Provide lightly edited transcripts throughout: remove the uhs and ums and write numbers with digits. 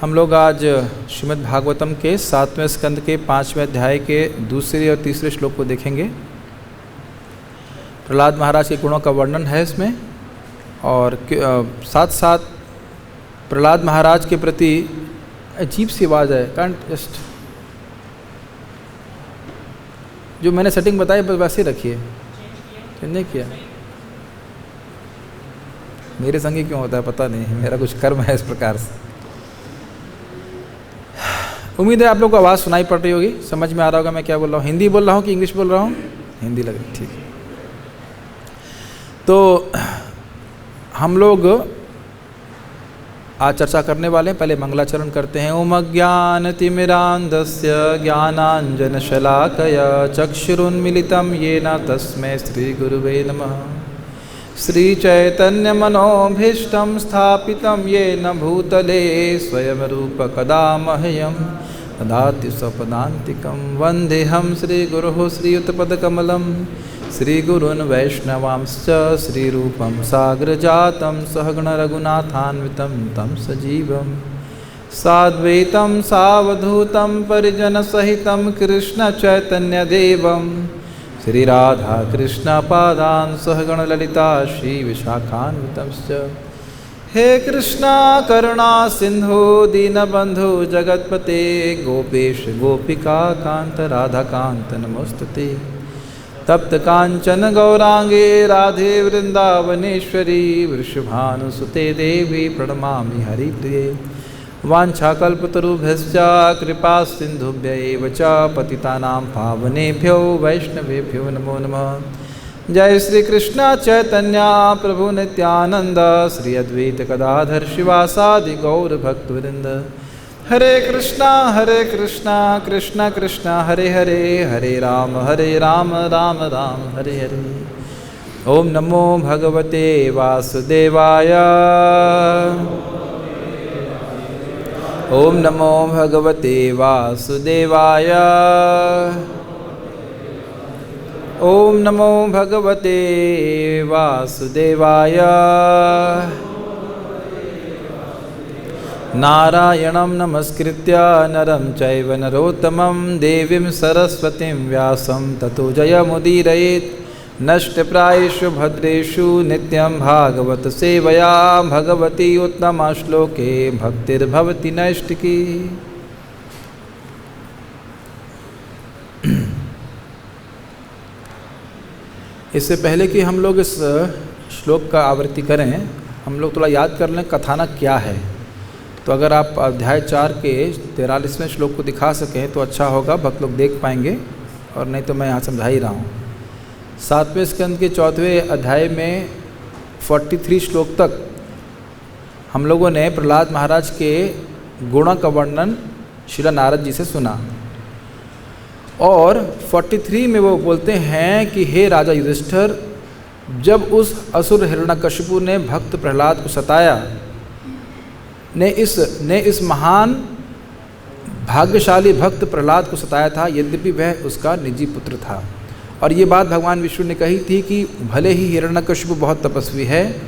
हम लोग आज श्रीमद् भागवतम के 7वें स्कंद के 5वें अध्याय के दूसरे और तीसरे श्लोक को देखेंगे। प्रहलाद महाराज के गुणों का वर्णन है इसमें, और साथ साथ प्रहलाद महाराज के प्रति अजीब सी आवाज़ है। कांट जस्ट जो मैंने सेटिंग बताई बस वैसे ही रखिए, चेंज नहीं किया। मेरे संग ही क्यों होता है पता नहीं, मेरा कुछ कर्म है इस प्रकार से। उम्मीद है आप लोग को आवाज़ सुनाई पड़ रही होगी, समझ में आ रहा होगा मैं क्या बोल रहा हूँ। हिंदी बोल रहा हूँ कि इंग्लिश बोल रहा हूँ? हिंदी लग रही, ठीक है। तो हम लोग आज चर्चा करने वाले हैं, पहले मंगलाचरण करते हैं। ओम अज्ञानतिमिरान्धस्य ज्ञानाञ्जनशलाकया चक्षुरुन्मीलितं येन तस्मै श्रीगुरुवे नमः। श्रीचैतन्यमनोभीष्टं स्थापितं येन भूतले स्वयं रूपकदा मह्यं ददाति स्वपदान्तिकं। वन्देऽहं श्रीगुरुः श्रीयुतपदकमलं श्रीगुरून् वैष्णवांश्च श्रीरूपं साग्रजातं सहगणरघुनाथान्वितं तं सजीवं साद्वैतं सावधूतं परिजनसहितं कृष्णचैतन्यदेवं श्रीराधाकृष्णपादान् सहगणललिता श्रीविशाखान्वितंश्च। हे कृष्णा करुणा सिंधु दीनबंधु जगत्पते गोपेश गोपिका कांत राधाकांत नमोस्तुते। तप्त कांचन गौरांगे राधे वृंदावनेश्वरी वृषभानुसुते देवी प्रणमामि हरिप्रिये। वाञ्छाकल्पतरुभ्यश्च कृपा सिन्धुभ्यैव च पतितानां पावनेभ्यो वैष्णवेभ्यो नमो नमः। जय श्री कृष्ण चैतन्य प्रभु नित्यानंद श्री अद्वैत गदाधर शिवासादि गौर भक्तवृंद। हरे कृष्णा कृष्ण कृष्ण हरे हरे, हरे राम राम राम हरे हरे। ओम नमो भगवते वासुदेवाय। ओम नमो भगवते वासुदेवाय। ओम नमो भगवते वासुदेवाय। नारायणं नमस्कृत्य नरं चैव नरोत्तमं देवीं सरस्वतीं व्यासं ततो जयमुदीरयेत्। नष्टप्रायेषु भद्रेषु नित्यं भागवत सेवया भगवती उत्तमा श्लोके भक्तिर्भवति नैष्टिकी। इससे पहले कि हम लोग इस श्लोक का आवृत्ति करें, हम लोग थोड़ा याद कर लें कथानक क्या है। तो अगर आप अध्याय 4 के 43वें श्लोक को दिखा सकें तो अच्छा होगा, भक्त लोग देख पाएंगे, और नहीं तो मैं यहाँ समझा ही रहा हूँ। 7वें स्कंद के 4वें अध्याय में 43 श्लोक तक हम लोगों ने प्रहलाद महाराज के गुणों का वर्णन श्रील नारद जी से सुना, और 43 में वो बोलते हैं कि हे राजा युधिष्ठिर, जब उस असुर हिरण्यकशिपु ने भक्त प्रहलाद को सताया, ने इस महान भाग्यशाली भक्त प्रहलाद को सताया था, यद्यपि वह उसका निजी पुत्र था। और ये बात भगवान विष्णु ने कही थी कि भले ही हिरण्यकशिपु बहुत तपस्वी है,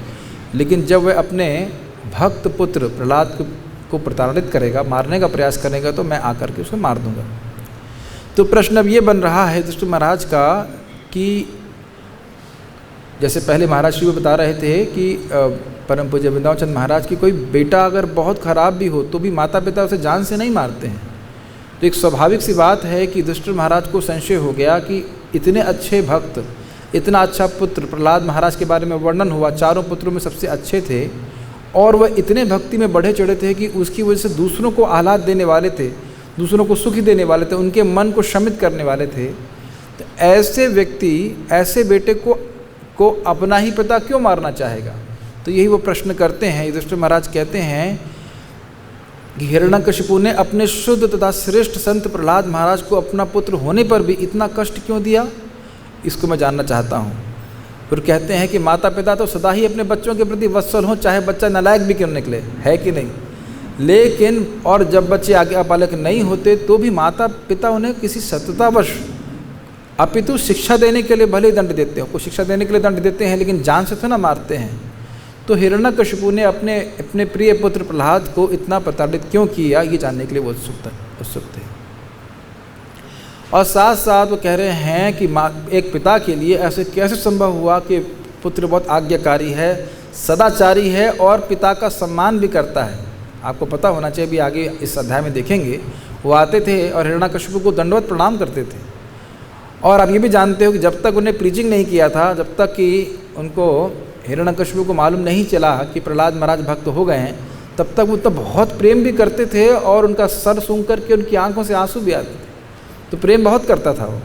लेकिन जब वह अपने भक्त पुत्र प्रहलाद को प्रताड़ित करेगा, मारने का प्रयास करेगा, तो मैं आकर के उसको मार दूंगा। तो प्रश्न अब ये बन रहा है युधिष्ठिर महाराज का कि जैसे पहले महाराज श्री बता रहे थे कि परम पूज्य वृंदावन चंद महाराज की कोई बेटा अगर बहुत ख़राब भी हो तो भी माता पिता उसे जान से नहीं मारते हैं। तो एक स्वाभाविक सी बात है कि युधिष्ठिर महाराज को संशय हो गया कि इतने अच्छे भक्त, इतना अच्छा पुत्र प्रहलाद महाराज के बारे में वर्णन हुआ, चारों पुत्रों में सबसे अच्छे थे, और वह इतने भक्ति में बढ़े चढ़े थे कि उसकी वजह से दूसरों को आह्लाद देने वाले थे, दूसरों को सुखी देने वाले थे, उनके मन को शमित करने वाले थे। तो ऐसे व्यक्ति, ऐसे बेटे को अपना ही पिता क्यों मारना चाहेगा? तो यही वो प्रश्न करते हैं। युधिष्ठिर महाराज कहते हैं कि हिरण्यकशिपु ने अपने शुद्ध तथा श्रेष्ठ संत प्रहलाद महाराज को अपना पुत्र होने पर भी इतना कष्ट क्यों दिया, इसको मैं जानना चाहता हूँ। फिर कहते हैं कि माता पिता तो सदा ही अपने बच्चों के प्रति वत्सल हों, चाहे बच्चा नालायक भी क्यों निकले, है कि नहीं। लेकिन और जब बच्चे आज्ञापालक नहीं होते तो भी माता पिता उन्हें किसी सत्यतावश अपितु शिक्षा देने के लिए भले ही दंड देते हो, कुछ शिक्षा देने के लिए दंड देते हैं, लेकिन जान से तो ना मारते हैं। तो हिरण्यकशिपु ने अपने अपने प्रिय पुत्र प्रहलाद को इतना प्रताड़ित क्यों किया, ये जानने के लिए वो उत्सुक थे। और साथ साथ वो कह रहे हैं कि एक पिता के लिए ऐसे कैसे संभव हुआ कि पुत्र बहुत आज्ञाकारी है, सदाचारी है और पिता का सम्मान भी करता है। आपको पता होना चाहिए, भी आगे इस अध्याय में देखेंगे, वो आते थे और हिरण्यकशिपु को दंडवत प्रणाम करते थे। और आप ये भी जानते हो कि जब तक उन्हें प्रीचिंग नहीं किया था, जब तक कि उनको हिरण्यकशिपु को मालूम नहीं चला कि प्रहलाद महाराज भक्त हो गए हैं, तब तक वो तो बहुत प्रेम भी करते थे और उनका सर सूंघ करके उनकी आंखों से आंसू भी आते थे। तो प्रेम बहुत करता था वो।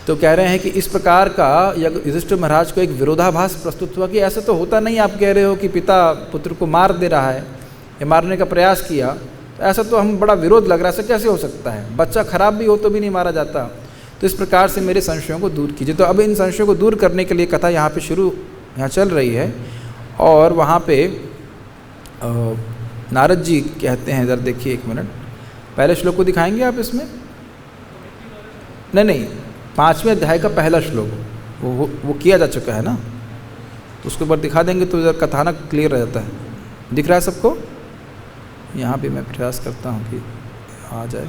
तो कह रहे हैं कि इस प्रकार का युधिष्ठिर महाराज को एक विरोधाभास प्रस्तुत हुआ कि ऐसा तो होता नहीं, आप कह रहे हो कि पिता पुत्र को मार दे रहा है या मारने का प्रयास किया, तो ऐसा तो हम बड़ा विरोध लग रहा है, ऐसा कैसे हो सकता है, बच्चा खराब भी हो तो भी नहीं मारा जाता। तो इस प्रकार से मेरे संशयों को दूर कीजिए। तो अब इन संशयों को दूर करने के लिए कथा यहाँ पे यहाँ चल रही है। और वहाँ पे नारद जी कहते हैं, ज़रा देखिए 1 मिनट, पहले श्लोक को दिखाएंगे आप इसमें? नहीं, 5वें अध्याय का पहला श्लोक वो किया जा चुका है ना, तो उसके ऊपर दिखा देंगे तो ज़रा कथानक क्लियर रह जाता है। दिख रहा है सबको? यहाँ भी मैं प्रयास करता हूँ कि आ जाए।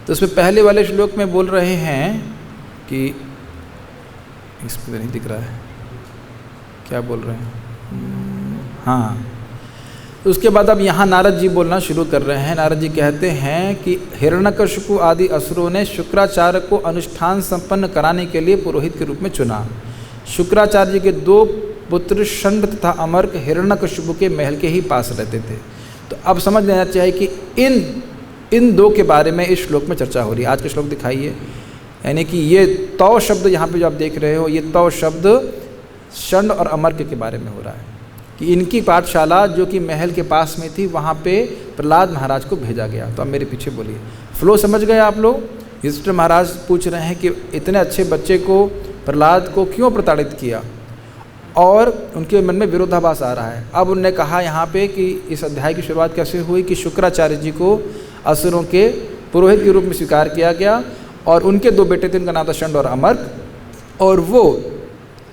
तो उसमें पहले वाले श्लोक में बोल रहे हैं कि इस पर नहीं दिख रहा है, क्या बोल रहे हैं? हाँ, तो उसके बाद अब यहाँ नारद जी बोलना शुरू कर रहे हैं। नारद जी कहते हैं कि हिरण्यकशिपु आदि असुरों ने शुक्राचार्य को अनुष्ठान संपन्न कराने के लिए पुरोहित के रूप में चुना। शुक्राचार्य जी के 2 पुत्र षंड तथा अमर्क हिरण्यकशिपु के महल के ही पास रहते थे। तो अब समझ लेना चाहिए कि इन 2 के बारे में इस श्लोक में चर्चा हो रही है। आज के श्लोक दिखाइए, यानी कि ये तौ शब्द यहाँ पे जो आप देख रहे हो, ये तौ शब्द षंड और अमर्क के बारे में हो रहा है कि इनकी पाठशाला जो कि महल के पास में थी, वहाँ पे प्रहलाद महाराज को भेजा गया। तो अब मेरे पीछे बोलिए, फ्लो समझ गए आप लोग? युधिष्ठिर महाराज पूछ रहे हैं कि इतने अच्छे बच्चे को, प्रहलाद को क्यों प्रताड़ित किया, और उनके मन में विरोधाभास आ रहा है। अब उन्होंने कहा यहाँ पे कि इस अध्याय की शुरुआत कैसे हुई कि शुक्राचार्य जी को असुरों के पुरोहित के रूप में स्वीकार किया गया और उनके 2 बेटे थे, उनका नाम था षंड और अमर्क, और वो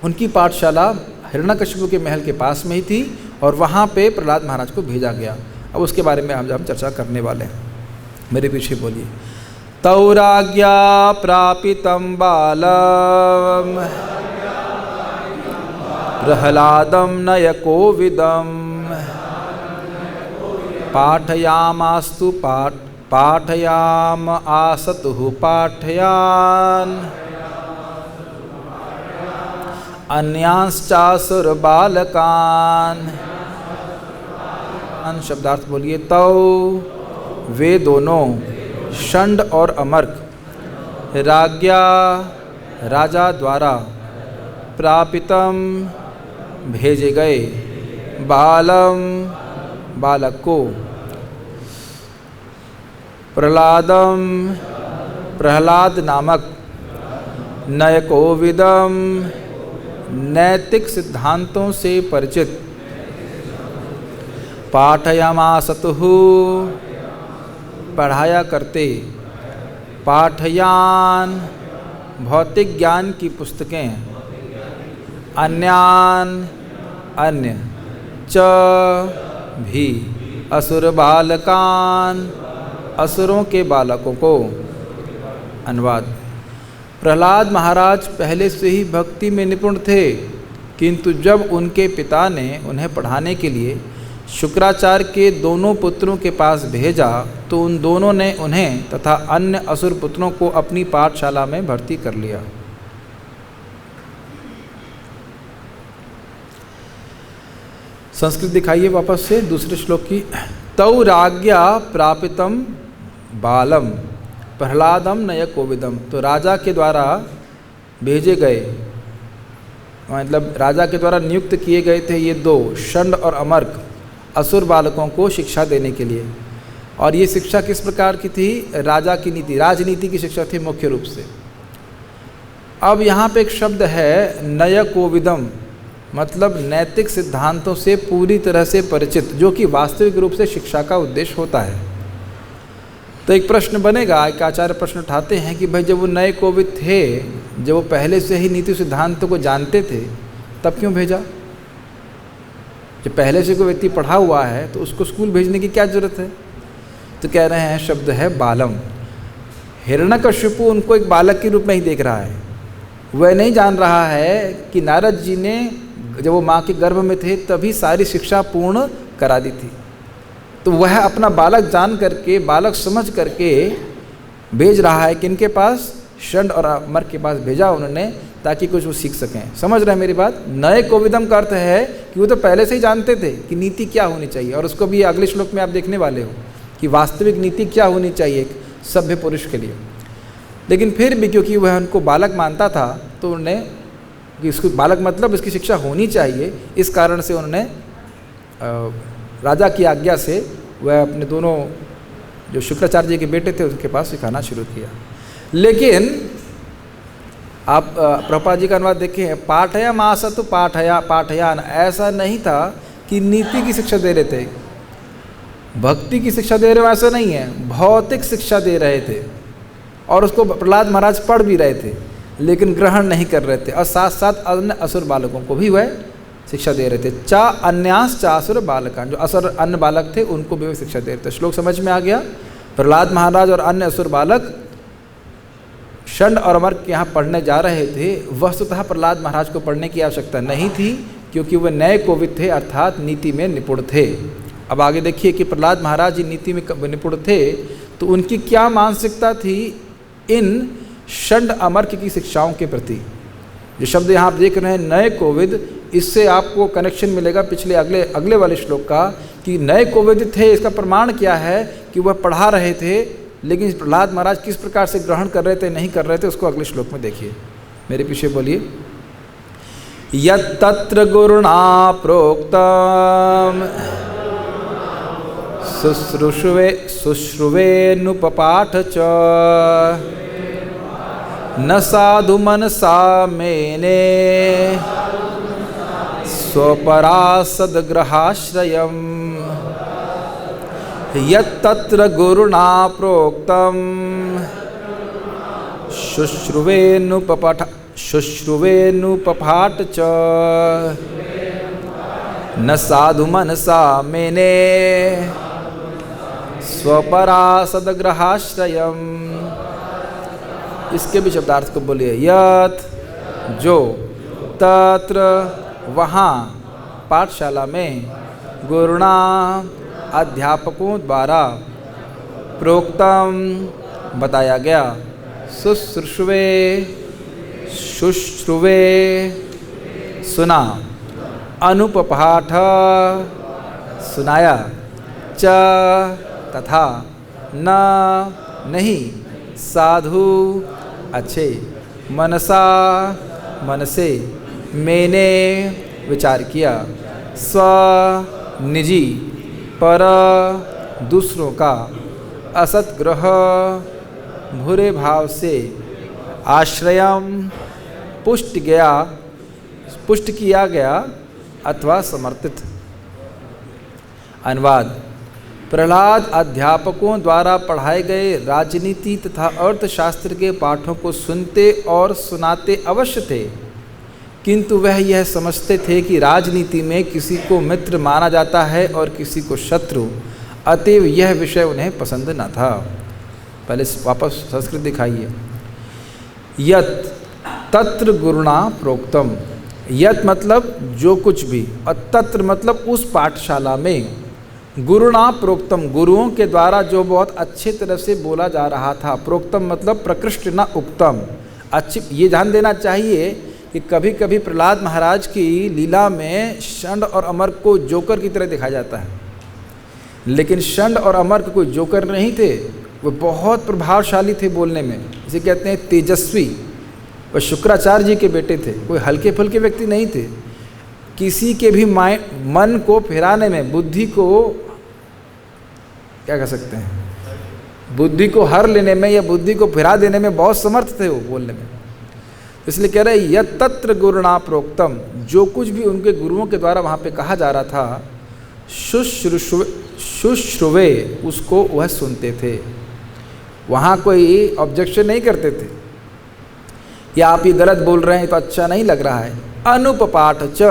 उनकी पाठशाला हिरण्यकशिपु के महल के पास में ही थी और वहाँ पे प्रहलाद महाराज को भेजा गया। अब उसके बारे में हम चर्चा करने वाले हैं। मेरे पीछे बोलिए। तौराज्ञा प्रापितं बालम प्रहलादं नयकोविदं पाठयामास्तु पाठयाम आसतुः पाठयान अन्यांश्चासुर बालकान। शब्दार्थ बोलिए। तौ वे दोनों षंड और अमर्क राज्ञा राजा द्वारा प्रापितम भेजे गए बालम बालक को प्रहलादम प्रहलाद नामक नयकोविदम नैतिक सिद्धांतों से परिचित पाठयामासतुः पढ़ाया करते पाठयान भौतिक ज्ञान की पुस्तकें अन्यान अन्य च भी असुर बालकान असुरों के बालकों को। अनुवाद। प्रहलाद महाराज पहले से ही भक्ति में निपुण थे, किंतु जब उनके पिता ने उन्हें पढ़ाने के लिए शुक्राचार्य के दोनों पुत्रों के पास भेजा तो उन दोनों ने उन्हें तथा अन्य असुर पुत्रों को अपनी पाठशाला में भर्ती कर लिया। संस्कृत दिखाइए वापस से दूसरे श्लोक की। तौ राज्ञा प्रापितम बालम प्रहलादम नयकोविदम। तो राजा के द्वारा भेजे गए, मतलब राजा के द्वारा नियुक्त किए गए थे ये 2 षंड और अमर्क असुर बालकों को शिक्षा देने के लिए। और ये शिक्षा किस प्रकार की थी? राजा की नीति, राजनीति की शिक्षा थी मुख्य रूप से। अब यहाँ पे एक शब्द है नयकोविदम, मतलब नैतिक सिद्धांतों से पूरी तरह से परिचित, जो कि वास्तविक रूप से शिक्षा का उद्देश्य होता है। तो एक प्रश्न बनेगा, एक आचार्य प्रश्न उठाते हैं कि भाई जब वो नए कोविद थे, जब वो पहले से ही नीति सिद्धांतों को जानते थे तब क्यों भेजा? जब पहले से कोई व्यक्ति पढ़ा हुआ है तो उसको स्कूल भेजने की क्या ज़रूरत है? तो कह रहे हैं शब्द है बालम। हिरण्यकशिपु उनको एक बालक के रूप में ही देख रहा है। वह नहीं जान रहा है कि नारद जी ने जब वो माँ के गर्भ में थे तभी सारी शिक्षा पूर्ण करा दी थी। तो वह अपना बालक जान करके, बालक समझ करके भेज रहा है किनके पास? षंड और अमर के पास भेजा उन्होंने, ताकि कुछ वो सीख सकें। समझ रहे हैं मेरी बात? नए कोविदम का अर्थ है कि वो तो पहले से ही जानते थे कि नीति क्या होनी चाहिए, और उसको भी अगले श्लोक में आप देखने वाले हो कि वास्तविक नीति क्या होनी चाहिए एक सभ्य पुरुष के लिए। लेकिन फिर भी क्योंकि वह उनको बालक मानता था तो उन्होंने कि इसको बालक मतलब इसकी शिक्षा होनी चाहिए, इस कारण से उन्होंने राजा की आज्ञा से वह अपने दोनों जो शुक्राचार्य जी के बेटे थे उनके पास सिखाना शुरू किया। लेकिन आप प्रभुपाद जी का अनुवाद देखें, पाठया मासतु पाठयान, ऐसा नहीं था कि नीति की शिक्षा दे रहे थे, भक्ति की शिक्षा दे रहे हो ऐसा नहीं है, भौतिक शिक्षा दे रहे थे। और उसको प्रहलाद महाराज पढ़ भी रहे थे लेकिन ग्रहण नहीं कर रहे थे, और साथ साथ अन्य असुर बालकों को भी वह शिक्षा दे रहे थे। चा अन्यास चासुर बालकान, जो असुर अन्य बालक थे उनको भी वह शिक्षा दे रहे थे। श्लोक समझ में आ गया? प्रहलाद महाराज और अन्य असुर बालक षंड और अमर के यहाँ पढ़ने जा रहे थे। वस्तुतः प्रहलाद महाराज को पढ़ने की आवश्यकता नहीं थी क्योंकि वह नए कोविद थे, अर्थात नीति में निपुण थे। अब आगे देखिए कि प्रहलाद महाराज जी नीति में निपुण थे तो उनकी क्या मानसिकता थी इन षंड अमर की शिक्षाओं के प्रति। जो शब्द यहाँ आप देख रहे हैं नए कोविद, इससे आपको कनेक्शन मिलेगा पिछले अगले वाले श्लोक का कि नए कोविद थे। इसका प्रमाण क्या है कि वह पढ़ा रहे थे, लेकिन प्रहलाद महाराज किस प्रकार से ग्रहण कर रहे थे, नहीं कर रहे थे, उसको अगले श्लोक में देखिए। मेरे पीछे बोलिए। यत्तत्र गुरुणा प्रोक्तम शुश्रुवेनुपपाठ च न साधु मनसा मेने स्वपरासद्ग्रहाश्रयम् यत्तत्र गुरुणा प्रोक्तम शुश्रुवेनुपपाठ च न साधु मनसा मेने स्वपरासद्ग्रहाश्रयम्। इसके भी शब्दार्थ को बोलिए। यत जो, तत्र वहाँ, पाठशाला में, गुरुणा अध्यापकों द्वारा, प्रोक्तम बताया गया, शुश्रुवे सुना, अनुपपाठ सुनाया, च तथा, न नहीं, साधु अच्छे, मनसा मन से, मैंने विचार किया, स्व निजी, पर दूसरों का, असतग्रह बुरे भाव से, आश्रयम पुष्ट किया गया अथवा समर्थित। अनुवाद। प्रहलाद अध्यापकों द्वारा पढ़ाए गए राजनीति तथा अर्थशास्त्र के पाठों को सुनते और सुनाते अवश्य थे, किंतु वह यह समझते थे कि राजनीति में किसी को मित्र माना जाता है और किसी को शत्रु, अतएव यह विषय उन्हें पसंद न था। पहले वापस संस्कृत दिखाइए। यत तत्र गुरुणा प्रोक्तम, यत मतलब जो कुछ भी, और तत्र मतलब उस पाठशाला में, गुरुणा प्रोक्तम गुरुओं के द्वारा जो बहुत अच्छे तरह से बोला जा रहा था। प्रोक्तम मतलब प्रकृष्ट न उक्तम। अच्छी ये ध्यान देना चाहिए कि कभी कभी प्रहलाद महाराज की लीला में षंड और अमर को जोकर की तरह दिखाया जाता है, लेकिन षंड और अमर के कोई जोकर नहीं थे, वो बहुत प्रभावशाली थे बोलने में, इसे कहते हैं तेजस्वी। वह शुक्राचार्य जी के बेटे थे, कोई हल्के फुल्के व्यक्ति नहीं थे। किसी के भी मन को फिराने में, बुद्धि को क्या कह सकते हैं, बुद्धि को हर लेने में या बुद्धि को फिरा देने में बहुत समर्थ थे वो बोलने में। इसलिए कह रहे यत तत्र गुरुणा प्रोक्तम, जो कुछ भी उनके गुरुओं के द्वारा वहाँ पे कहा जा रहा था, शुश्रुवे उसको वह सुनते थे, वहाँ कोई ऑब्जेक्शन नहीं करते थे। या आप ये गलत बोल रहे हैं तो अच्छा नहीं लग रहा है। अनुपपाठ च,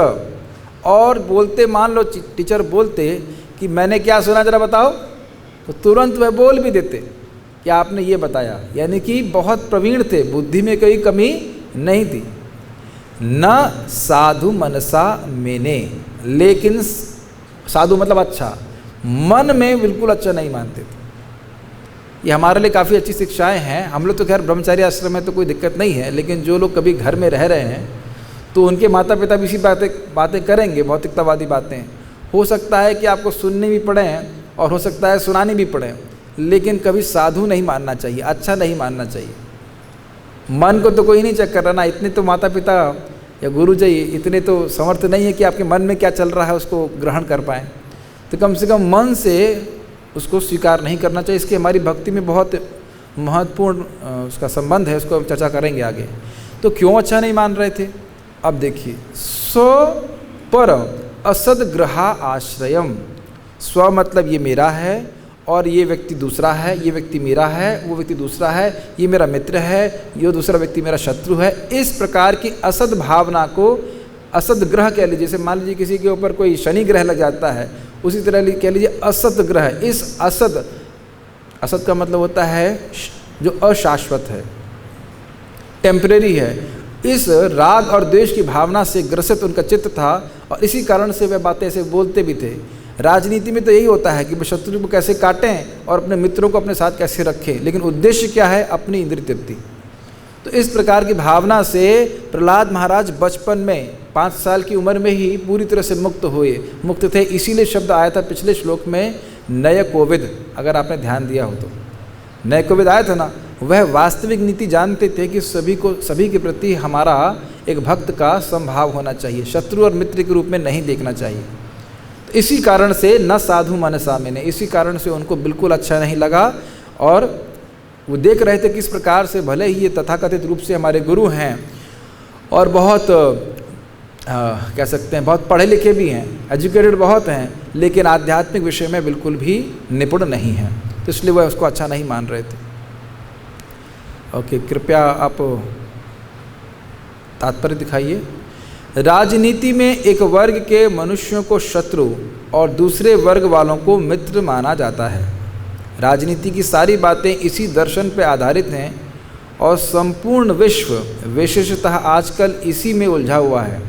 और बोलते, मान लो टीचर बोलते कि मैंने क्या सुना जरा बताओ, तो तुरंत वह बोल भी देते कि आपने ये बताया, यानी कि बहुत प्रवीण थे, बुद्धि में कोई कमी नहीं थी। न साधु मनसा मेने, लेकिन साधु मतलब अच्छा, मन में बिल्कुल अच्छा नहीं मानते थे। ये हमारे लिए काफ़ी अच्छी शिक्षाएं हैं। हम लोग तो खैर ब्रह्मचारी आश्रम में तो कोई दिक्कत नहीं है, लेकिन जो लोग कभी घर में रह रहे हैं तो उनके माता पिता भी इसी बातें करेंगे, भौतिकतावादी बातें। हो सकता है कि आपको सुननी भी पड़े और हो सकता है सुनानी भी पड़े, लेकिन कभी साधु नहीं मानना चाहिए, अच्छा नहीं मानना चाहिए। मन को तो कोई नहीं चेक कर रहा ना, इतने तो माता पिता या गुरु जी इतने तो समर्थ नहीं है कि आपके मन में क्या चल रहा है उसको ग्रहण कर पाएँ। तो कम से कम मन से उसको स्वीकार नहीं करना चाहिए। इसकी हमारी भक्ति में बहुत महत्वपूर्ण उसका संबंध है, उसको हम चर्चा करेंगे आगे। तो क्यों अच्छा नहीं मान रहे थे, अब देखिए। स्व पर असद्ग्रहा आश्रयम, स्व मतलब ये मेरा है और ये व्यक्ति दूसरा है, ये व्यक्ति मेरा है, वो व्यक्ति दूसरा है, ये मेरा मित्र है, ये दूसरा व्यक्ति मेरा शत्रु है। इस प्रकार की असद भावना को असद ग्रह कह लीजिए। जैसे मान लीजिए किसी के ऊपर कोई शनि ग्रह लग जाता है, उसी तरह कह लीजिए असद ग्रह। इस असद, असद का मतलब होता है जो अशाश्वत है, टेम्परेरी है। इस राग और द्वेष की भावना से ग्रसित उनका चित्त था और इसी कारण से वे बातें ऐसे बोलते भी थे। राजनीति में तो यही होता है कि वे शत्रु को कैसे काटें और अपने मित्रों को अपने साथ कैसे रखें, लेकिन उद्देश्य क्या है, अपनी इंद्रिय तृप्ति। तो इस प्रकार की भावना से प्रहलाद महाराज बचपन में 5 साल की उम्र में ही पूरी तरह से मुक्त थे। इसीलिए शब्द आया था पिछले श्लोक में नय कोविद, अगर आपने ध्यान दिया हो तो नय कोविद आया था ना। वह वास्तविक नीति जानते थे कि सभी के प्रति हमारा एक भक्त का संभाव होना चाहिए, शत्रु और मित्र के रूप में नहीं देखना चाहिए। तो इसी कारण से न साधु मनसा मैंने, इसी कारण से उनको बिल्कुल अच्छा नहीं लगा और वो देख रहे थे किस प्रकार से भले ही ये तथाकथित रूप से हमारे गुरु हैं और बहुत कह सकते हैं बहुत पढ़े लिखे भी हैं, एजुकेटेड बहुत हैं, लेकिन आध्यात्मिक विषय में बिल्कुल भी निपुण नहीं हैं। तो इसलिए वह उसको अच्छा नहीं मान रहे थे। ओके, कृपया आप तात्पर्य दिखाइए। राजनीति में एक वर्ग के मनुष्यों को शत्रु और दूसरे वर्ग वालों को मित्र माना जाता है। राजनीति की सारी बातें इसी दर्शन पर आधारित हैं और संपूर्ण विश्व विशेषतः आजकल इसी में उलझा हुआ है।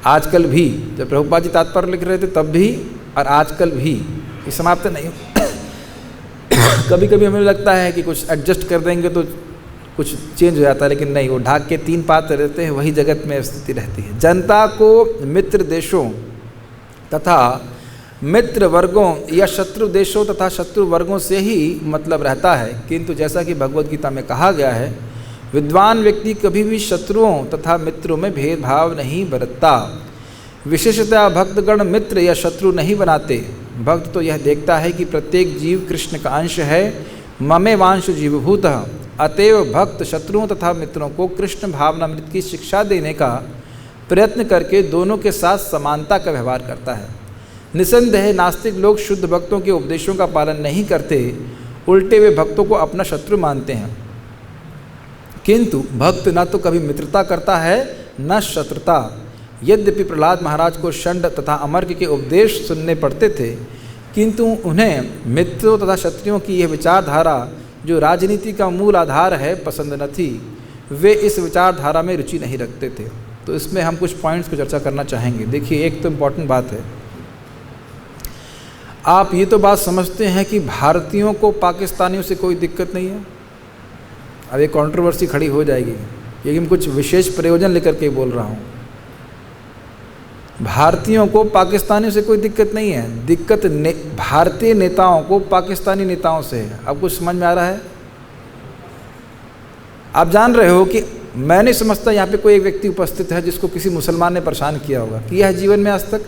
आजकल भी, जब प्रभुपाद जी तात्पर्य लिख रहे थे तब भी और आजकल भी, ये समाप्त नहीं। कभी कभी हमें लगता है कि कुछ एडजस्ट कर देंगे तो कुछ चेंज हो जाता है, लेकिन नहीं, वो ढाक के 3 पात्र रहते हैं, वही जगत में स्थिति रहती है। जनता को मित्र देशों तथा मित्र वर्गों या शत्रु देशों तथा शत्रु वर्गों से ही मतलब रहता है, किंतु जैसा कि भगवद गीता में कहा गया है, विद्वान व्यक्ति कभी भी शत्रुओं तथा मित्रों में भेदभाव नहीं बरतता। विशेषतः भक्तगण मित्र या शत्रु नहीं बनाते। भक्त तो यह देखता है कि प्रत्येक जीव कृष्ण का अंश है, ममे वांश जीवभूतः। अतएव भक्त शत्रुओं तथा मित्रों को कृष्ण भावनामृत की शिक्षा देने का प्रयत्न करके दोनों के साथ समानता का व्यवहार करता है। निसंदेह नास्तिक लोग शुद्ध भक्तों के उपदेशों का पालन नहीं करते, उल्टे वे भक्तों को अपना शत्रु मानते हैं। किंतु भक्त न तो कभी मित्रता करता है न शत्रुता। यद्यपि प्रहलाद महाराज को षंड तथा अमर्क के उपदेश सुनने पड़ते थे, किंतु उन्हें मित्रों तथा शत्रुओं की यह विचारधारा जो राजनीति का मूल आधार है पसंद न थी। वे इस विचारधारा में रुचि नहीं रखते थे। तो इसमें हम कुछ पॉइंट्स को चर्चा करना चाहेंगे। देखिए, एक तो इम्पॉर्टेंट बात है, आप ये तो बात समझते हैं कि भारतीयों को पाकिस्तानियों से कोई दिक्कत नहीं है। अब एक कंट्रोवर्सी खड़ी हो जाएगी, क्योंकि मैं कुछ विशेष प्रयोजन लेकर के बोल रहा हूँ। भारतीयों को पाकिस्तानियों से कोई दिक्कत नहीं है, दिक्कत भारतीय नेताओं को पाकिस्तानी नेताओं से है। अब कुछ समझ में आ रहा है? आप जान रहे हो कि मैं नहीं समझता यहाँ पे कोई एक व्यक्ति उपस्थित है जिसको किसी मुसलमान ने परेशान किया होगा। किया है जीवन में आज तक?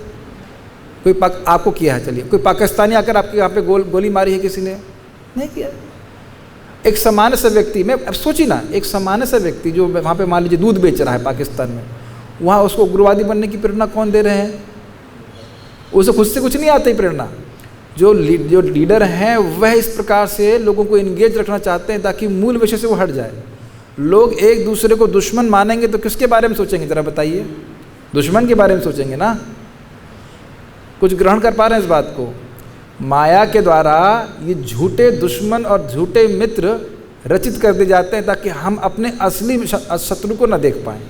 कोई आपको किया है? चलिए, कोई पाकिस्तानी आकर आपके यहाँ पे गोली मारी है किसी ने? नहीं किया। एक सामान्य सा व्यक्ति, मैं अब सोचिए ना, एक सामान्य सा व्यक्ति जो वहाँ पे मान लीजिए दूध बेच रहा है पाकिस्तान में, वहाँ उसको उग्रवादी बनने की प्रेरणा कौन दे रहे हैं? उसे खुद से कुछ नहीं आती प्रेरणा। जो लीडर हैं वह इस प्रकार से लोगों को इंगेज रखना चाहते हैं ताकि मूल विषय से वो हट जाए। लोग एक दूसरे को दुश्मन मानेंगे तो किसके बारे में सोचेंगे ज़रा बताइए? दुश्मन के बारे में सोचेंगे ना। कुछ ग्रहण कर पा रहे हैं इस बात को? माया के द्वारा ये झूठे दुश्मन और झूठे मित्र रचित कर दिए जाते हैं ताकि हम अपने असली शत्रु को न देख पाएं।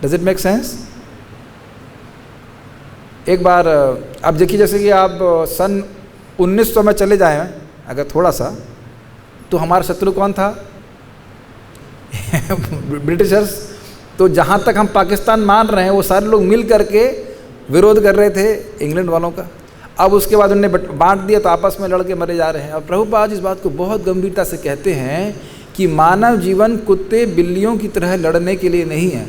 Does it make sense? एक बार अब देखिए, जैसे कि आप सन 1900 में चले जाएं अगर थोड़ा सा, तो हमारा शत्रु कौन था? ब्रिटिशर्स। तो जहाँ तक हम पाकिस्तान मान रहे हैं वो सारे लोग मिल करके विरोध कर रहे थे इंग्लैंड वालों का। अब उसके बाद उन्होंने बांट दिया तो आपस में लड़के मरे जा रहे हैं। और प्रभुपाद इस बात को बहुत गंभीरता से कहते हैं कि मानव जीवन कुत्ते बिल्लियों की तरह लड़ने के लिए नहीं है।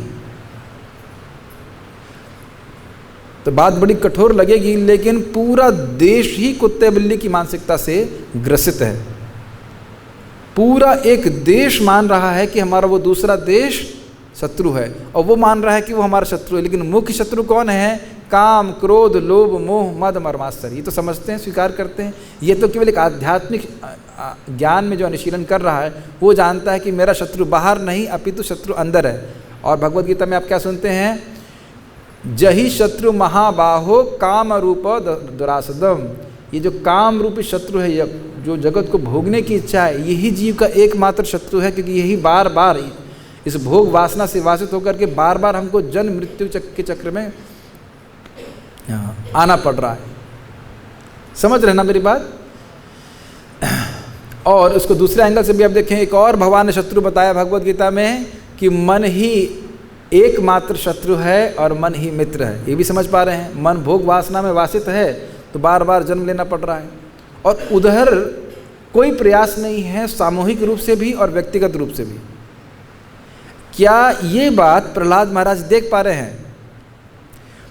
तो बात बड़ी कठोर लगेगी, लेकिन पूरा देश ही कुत्ते बिल्ली की मानसिकता से ग्रसित है। पूरा एक देश मान रहा है कि हमारा वो दूसरा देश शत्रु है, और वो मान रहा है कि वो हमारा शत्रु है। लेकिन मुख्य शत्रु कौन है? काम, क्रोध, लोभ, मोह, मद, मर्मास्तर। ये तो समझते हैं, स्वीकार करते हैं। ये तो केवल एक आध्यात्मिक ज्ञान में जो अनुशीलन कर रहा है वो जानता है कि मेरा शत्रु बाहर नहीं अपितु शत्रु अंदर है। और भगवद गीता में आप क्या सुनते हैं? जही शत्रु महाबाहो काम रूप दुरासदम। ये जो काम रूपी शत्रु है, जो जगत को भोगने की इच्छा है, यही जीव का एकमात्र शत्रु है, क्योंकि यही बार बार इस भोग वासना से वासित होकर के बार बार हमको जन्म मृत्यु के चक्र में आना पड़ रहा है। समझ रहे ना मेरी बात? और उसको दूसरे एंगल से भी आप देखें, एक और भगवान ने शत्रु बताया भगवद गीता में कि मन ही एकमात्र शत्रु है और मन ही मित्र है। ये भी समझ पा रहे हैं? मन भोग वासना में वासित है तो बार बार जन्म लेना पड़ रहा है, और उधर कोई प्रयास नहीं है सामूहिक रूप से भी और व्यक्तिगत रूप से भी। क्या ये बात प्रहलाद महाराज देख पा रहे हैं?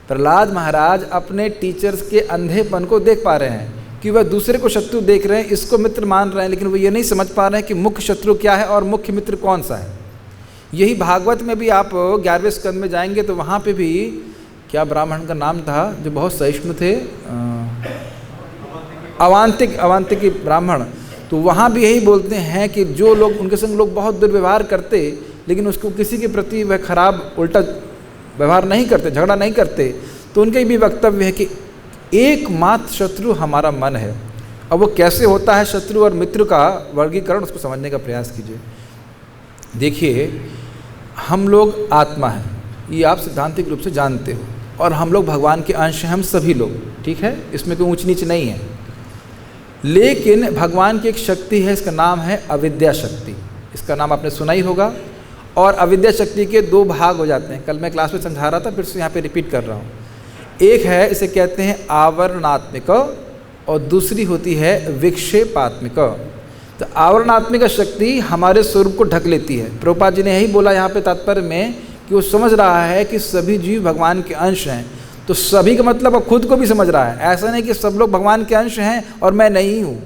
प्रहलाद महाराज अपने टीचर्स के अंधेपन को देख पा रहे हैं कि वह दूसरे को शत्रु देख रहे हैं, इसको मित्र मान रहे हैं, लेकिन वो ये नहीं समझ पा रहे हैं कि मुख्य शत्रु क्या है और मुख्य मित्र कौन सा है। यही भागवत में भी आप 11वें स्कंद में जाएंगे तो वहाँ पे भी, क्या ब्राह्मण का नाम था जो बहुत सहिष्णु थे? अवांतिकी ब्राह्मण। तो वहाँ भी यही बोलते हैं कि जो लोग उनके संग लोग बहुत दुर्व्यवहार करते, लेकिन उसको किसी के प्रति वह खराब उल्टा व्यवहार नहीं करते, झगड़ा नहीं करते, तो उनके भी वक्तव्य है कि एकमात्र शत्रु हमारा मन है। अब वो कैसे होता है शत्रु और मित्र का वर्गीकरण, उसको समझने का प्रयास कीजिए। देखिए, हम लोग आत्मा हैं, ये आप सिद्धांतिक रूप से जानते हो, और हम लोग भगवान के अंश हैं, हम सभी लोग, ठीक है, इसमें कोई ऊंच नीच नहीं है। लेकिन भगवान की एक शक्ति है, इसका नाम है अविद्या शक्ति। इसका नाम आपने सुना ही होगा। और अविद्या शक्ति के दो भाग हो जाते हैं। कल मैं क्लास में समझा रहा था, फिर से यहाँ पे रिपीट कर रहा हूँ। एक है, इसे कहते हैं आवरणात्मिक, और दूसरी होती है विक्षेपात्मिक। तो आवरणात्मिक शक्ति हमारे स्वरूप को ढक लेती है। प्रभुपाद जी ने यही बोला यहाँ पे तात्पर्य में कि वो समझ रहा है कि सभी जीव भगवान के अंश हैं। तो सभी का मतलब वो खुद को भी समझ रहा है। ऐसा नहीं कि सब लोग भगवान के अंश हैं और मैं नहीं हूँ।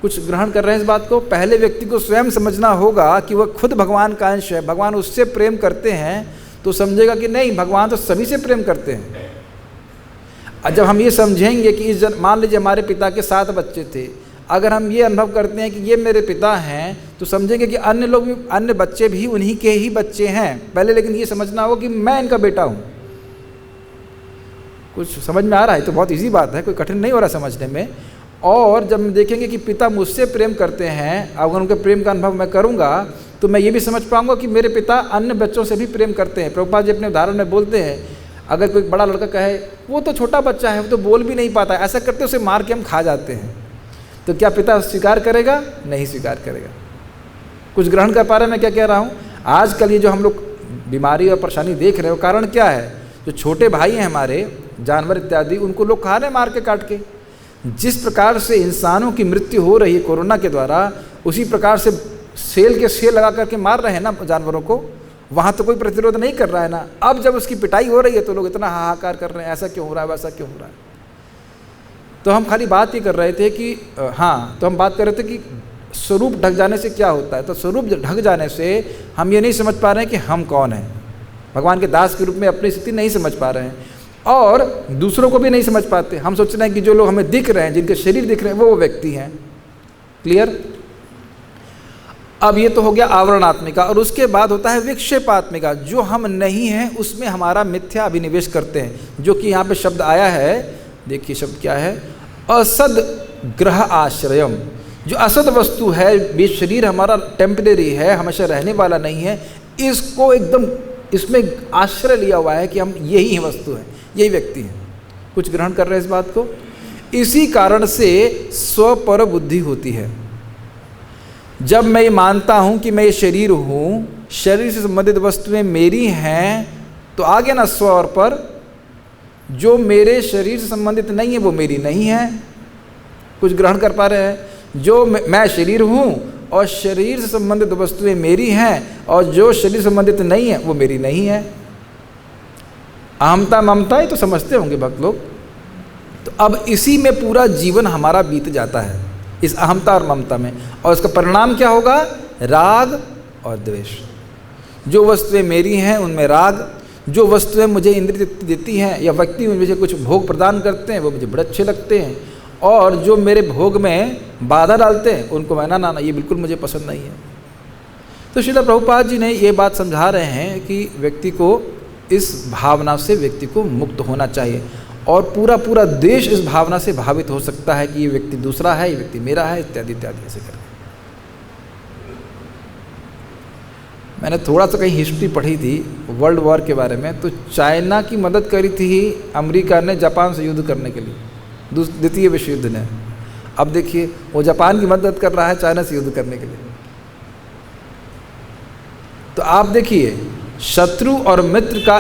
कुछ ग्रहण कर रहे हैं इस बात को? पहले व्यक्ति को स्वयं समझना होगा कि वह खुद भगवान का अंश है, भगवान उससे प्रेम करते हैं, तो समझेगा कि नहीं, भगवान तो सभी से प्रेम करते हैं। और जब हम ये समझेंगे कि मान लीजिए हमारे पिता के 7 बच्चे थे, अगर हम ये अनुभव करते हैं कि ये मेरे पिता हैं, तो समझेंगे कि अन्य लोग भी, अन्य बच्चे भी उन्हीं के ही बच्चे हैं पहले। लेकिन ये समझना होगा कि मैं इनका बेटा हूँ। कुछ समझ में आ रहा है? तो बहुत इजी बात है, कोई कठिन नहीं हो रहा समझने में। और जब हम देखेंगे कि पिता मुझसे प्रेम करते हैं, अगर उनके प्रेम का अनुभव मैं करूँगा तो मैं ये भी समझ पाऊँगा कि मेरे पिता अन्य बच्चों से भी प्रेम करते हैं। प्रभुपाद जी अपने उदाहरण में बोलते हैं, अगर कोई बड़ा लड़का कहे वो तो छोटा बच्चा है, वो तो बोल भी नहीं पाता, ऐसा करते उसे मार के हम खा जाते हैं, तो क्या पिता स्वीकार करेगा? नहीं स्वीकार करेगा। कुछ ग्रहण कर पा रहे हैं मैं क्या कह रहा हूँ? आजकल ये जो हम लोग बीमारी और परेशानी देख रहे हो, कारण क्या है? जो छोटे भाई हैं हमारे, जानवर इत्यादि, उनको लोग खा रहे हैं मार के, काट के। जिस प्रकार से इंसानों की मृत्यु हो रही है कोरोना के द्वारा, उसी प्रकार से सेल के सेल लगा करके मार रहे हैं ना जानवरों को। वहाँ तो कोई प्रतिरोध नहीं कर रहा है ना। अब जब उसकी पिटाई हो रही है तो लोग इतना हाहाकार कर रहे हैं, ऐसा क्यों हो रहा है, वैसा क्यों हो रहा है। तो हम खाली बात ही कर रहे थे कि तो हम बात कर रहे थे कि स्वरूप ढक जाने से क्या होता है। तो स्वरूप ढक जाने से हम ये नहीं समझ पा रहे हैं कि हम कौन हैं, भगवान के दास के रूप में अपनी स्थिति नहीं समझ पा रहे हैं, और दूसरों को भी नहीं समझ पाते। हम सोच रहे हैं कि जो लोग हमें दिख रहे हैं, जिनके शरीर दिख रहे हैं, वो व्यक्ति हैं। क्लियर? अब ये तो हो गया आवरणात्मिका, और उसके बाद होता है विक्षेपात्मिका। जो हम नहीं हैं उसमें हमारा मिथ्या अभिनिवेश करते हैं, जो कि यहाँ पे शब्द आया है, देखिए शब्द क्या है, असद ग्रह आश्रयम। जो असद वस्तु है, ये शरीर हमारा टेम्परेरी है, हमेशा रहने वाला नहीं है, इसको एकदम इसमें आश्रय लिया हुआ है कि हम यही वस्तु हैं, यही व्यक्ति हैं। कुछ ग्रहण कर रहे हैं इस बात को। इसी कारण से स्वपर बुद्धि होती है। जब मैं ये मानता हूँ कि मैं ये शरीर हूँ, शरीर से संबंधित वस्तुएं मेरी हैं, तो आगे ना स्व और पर। जो मेरे शरीर से संबंधित नहीं है वो मेरी नहीं है। कुछ ग्रहण कर पा रहे हैं? जो मैं शरीर हूँ और शरीर से संबंधित वस्तुएं मेरी हैं, और जो शरीर संबंधित नहीं है वो मेरी नहीं है। अहमता ममता ही तो समझते होंगे भक्त लोग। तो अब इसी में पूरा जीवन हमारा बीत जाता है, इस अहमता और ममता में, और इसका परिणाम क्या होगा? राग और द्वेष। जो वस्तुएं मेरी हैं उनमें राग, जो वस्तुएं मुझे इंद्रिय देती हैं या व्यक्ति मुझे कुछ भोग प्रदान करते हैं वो मुझे बड़े अच्छे लगते हैं, और जो मेरे भोग में बाधा डालते हैं उनको मैं ना ये बिल्कुल मुझे पसंद नहीं है। तो श्रील प्रभुपाद जी ने ये बात समझा रहे हैं कि व्यक्ति को इस भावना से व्यक्ति को मुक्त होना चाहिए, और पूरा पूरा देश इस भावना से भावित हो सकता है कि ये व्यक्ति दूसरा है, ये व्यक्ति मेरा है, इत्यादि इत्यादि ऐसे करके। मैंने थोड़ा सा कहीं हिस्ट्री पढ़ी थी वर्ल्ड वॉर के बारे में, तो चाइना की मदद करी थी अमेरिका ने जापान से युद्ध करने के लिए, द्वितीय विश्व युद्ध ने। अब देखिए वो जापान की मदद कर रहा है चाइना से युद्ध करने के लिए। तो आप देखिए शत्रु और मित्र का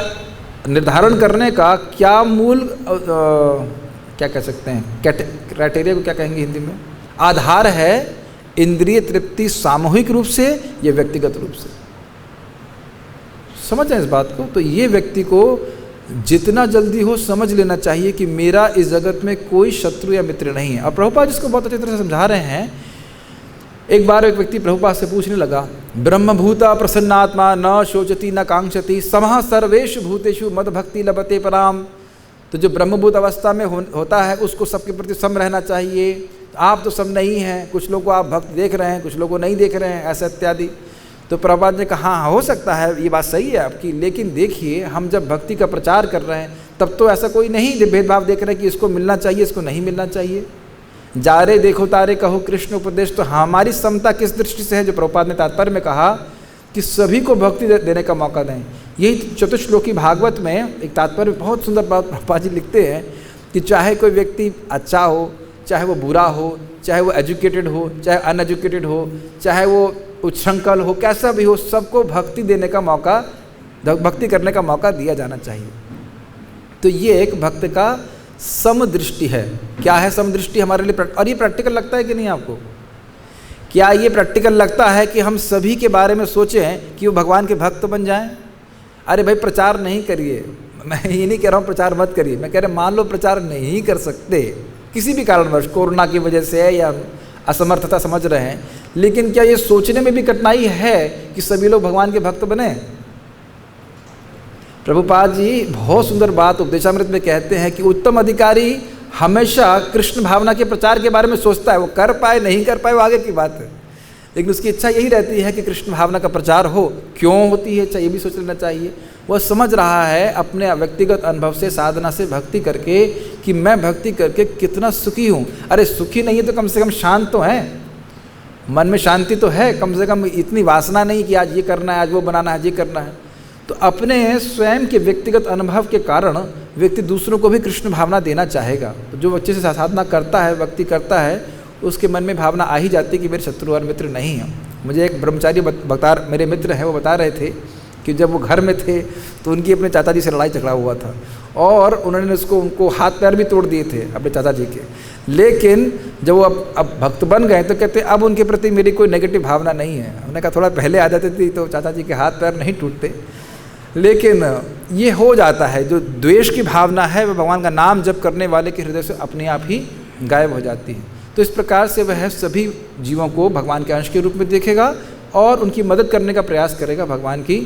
निर्धारण करने का क्या मूल क्या कह सकते हैं, क्राइटेरिया को क्या कहेंगे हिंदी में, आधार है इंद्रिय तृप्ति सामूहिक रूप से या व्यक्तिगत रूप से। समझ रहे हैं इस बात को? तो ये व्यक्ति को जितना जल्दी हो समझ लेना चाहिए कि मेरा इस जगत में कोई शत्रु या मित्र नहीं है। और प्रभुपाद जिसको बहुत अच्छी तरह से समझा रहे हैं। एक बार एक व्यक्ति प्रभुपाद से पूछने लगा, ब्रह्मभूता प्रसन्नात्मा न शोचति न कांक्षति समः सर्वेषु भूतेषु मद भक्ति लभते पराम। तो जो ब्रह्मभूत अवस्था में होता है उसको सबके प्रति सम रहना चाहिए। आप तो सम नहीं हैं, कुछ लोगों को आप भक्त देख रहे हैं, कुछ लोगों को नहीं देख रहे हैं, ऐसा इत्यादि। तो प्रभुपाद ने कहा हाँ हो सकता है, ये बात सही है आपकी, लेकिन देखिए हम जब भक्ति का प्रचार कर रहे हैं तब तो ऐसा कोई नहीं भेदभाव देख रहे हैं कि इसको मिलना चाहिए इसको नहीं मिलना चाहिए। जा रे देखो तारे कहो कृष्ण उपदेश। तो हमारी समता किस दृष्टि से है? जो प्रभुपाद ने तात्पर्य में कहा कि सभी को भक्ति देने का मौका दें। यही चतुश्लोकी भागवत में एक तात्पर्य बहुत सुंदर बात प्रभुपाद जी लिखते हैं कि चाहे कोई व्यक्ति अच्छा हो, चाहे वो बुरा हो, चाहे वो एजुकेटेड हो, चाहे अनएजुकेटेड हो, चाहे वो उच्छृंखल हो, कैसा भी हो, सबको भक्ति देने का मौका, भक्ति करने का मौका दिया जाना चाहिए। तो ये एक भक्त का समदृष्टि है। क्या है समदृष्टि हमारे लिए? और ये प्रैक्टिकल लगता है कि नहीं आपको? क्या ये प्रैक्टिकल लगता है कि हम सभी के बारे में सोचें कि वो भगवान के भक्त बन जाएं? अरे भाई प्रचार नहीं करिए, मैं ये नहीं कह रहा हूँ प्रचार मत करिए, मैं कह रहा मान लो प्रचार नहीं कर सकते किसी भी कारणवश, कोरोना की वजह से है या असमर्थता समझ रहे हैं, लेकिन क्या ये सोचने में भी कठिनाई है कि सभी लोग भगवान के भक्त बने? प्रभुपाद जी बहुत सुंदर बात उपदेशामृत में कहते हैं कि उत्तम अधिकारी हमेशा कृष्ण भावना के प्रचार के बारे में सोचता है। वो कर पाए नहीं कर पाए वो आगे की बात है, लेकिन उसकी इच्छा यही रहती है कि कृष्ण भावना का प्रचार हो। क्यों होती है चाहिए भी सोच लेना चाहिए। वह समझ रहा है अपने व्यक्तिगत अनुभव से, साधना से, भक्ति करके कि मैं भक्ति करके कितना सुखी हूँ। अरे सुखी नहीं है तो कम से कम शांत तो है, मन में शांति तो है, कम से कम इतनी वासना नहीं कि आज ये करना है, आज वो बनाना है, आज ये करना है। तो अपने स्वयं के व्यक्तिगत अनुभव के कारण व्यक्ति दूसरों को भी कृष्ण भावना देना चाहेगा। तो जो अच्छे से साधना करता है, भक्ति करता है, उसके मन में भावना आ ही जाती है कि मेरे शत्रु और मित्र नहीं हैं। मुझे एक ब्रह्मचारी मेरे मित्र हैं, वो बता रहे थे कि जब वो घर में थे तो उनकी अपने चाचा जी से लड़ाई झगड़ा हुआ था और उन्होंने उनको हाथ पैर भी तोड़ दिए थे अपने चाचा जी के। लेकिन जब वो अब भक्त बन गए तो कहते अब उनके प्रति मेरी कोई नेगेटिव भावना नहीं है। उन्होंने कहा थोड़ा पहले आ जाती थी तो चाचा जी के हाथ पैर नहीं टूटते, लेकिन ये हो जाता है। जो द्वेष की भावना है वह भगवान का नाम जप करने वाले के हृदय से अपने आप ही गायब हो जाती है। तो इस प्रकार से वह सभी जीवों को भगवान के अंश के रूप में देखेगा और उनकी मदद करने का प्रयास करेगा भगवान की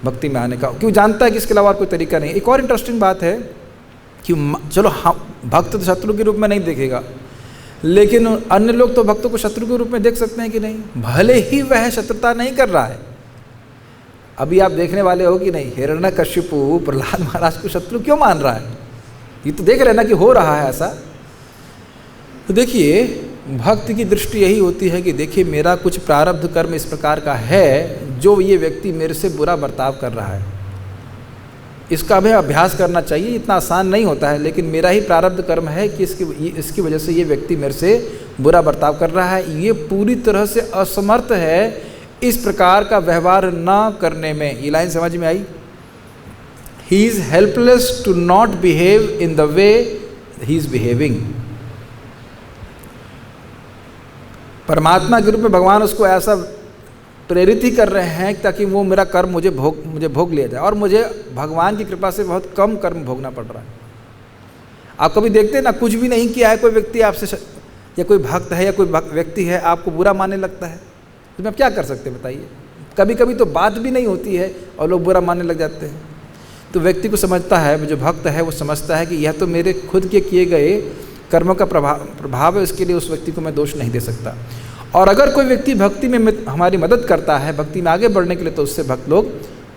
भक्ति में आने का, क्यों जानता है कि इसके अलावा और कोई तरीका नहीं। एक और इंटरेस्टिंग बात है कि चलो हाँ भक्त तो शत्रु के रूप में नहीं देखेगा, लेकिन अन्य लोग तो भक्तों को शत्रु के रूप में देख सकते हैं कि नहीं, भले ही वह शत्रुता नहीं कर रहा है। अभी आप देखने वाले हो कि नहीं, हिरण्यकशिपु प्रहलाद महाराज को शत्रु क्यों मान रहा है? ये तो देख रहे हैं ना कि हो रहा है ऐसा। तो देखिए, भक्त की दृष्टि यही होती है कि देखिए मेरा कुछ प्रारब्ध कर्म इस प्रकार का है जो ये व्यक्ति मेरे से बुरा बर्ताव कर रहा है, इसका भी अभ्यास करना चाहिए। इतना आसान नहीं होता है, लेकिन मेरा ही प्रारब्ध कर्म है कि इसकी वजह से ये व्यक्ति मेरे से बुरा बर्ताव कर रहा है। ये पूरी तरह से असमर्थ है इस प्रकार का व्यवहार न करने में। ये लाइन समझ में आई? He is helpless to not behave in the way he is behaving. परमात्मा के रूप में भगवान उसको ऐसा प्रेरित ही कर रहे हैं ताकि वो मेरा कर्म मुझे भोग लिया जाए, और मुझे भगवान की कृपा से बहुत कम कर्म भोगना पड़ रहा है। आप कभी देखते हैं ना, कुछ भी नहीं किया है कोई व्यक्ति आपसे, या कोई भक्त है या कोई व्यक्ति है आपको बुरा मानने लगता है, तो आप क्या कर सकते हैं बताइए? कभी कभी तो बात भी नहीं होती है और लोग बुरा मानने लग जाते हैं। तो व्यक्ति को समझता है, जो भक्त है वो समझता है कि यह तो मेरे खुद के किए गए कर्मों का प्रभाव है, इसके लिए उस व्यक्ति को मैं दोष नहीं दे सकता। और अगर कोई व्यक्ति भक्ति में हमारी मदद करता है, भक्ति में आगे बढ़ने के लिए, तो उससे भक्त लोग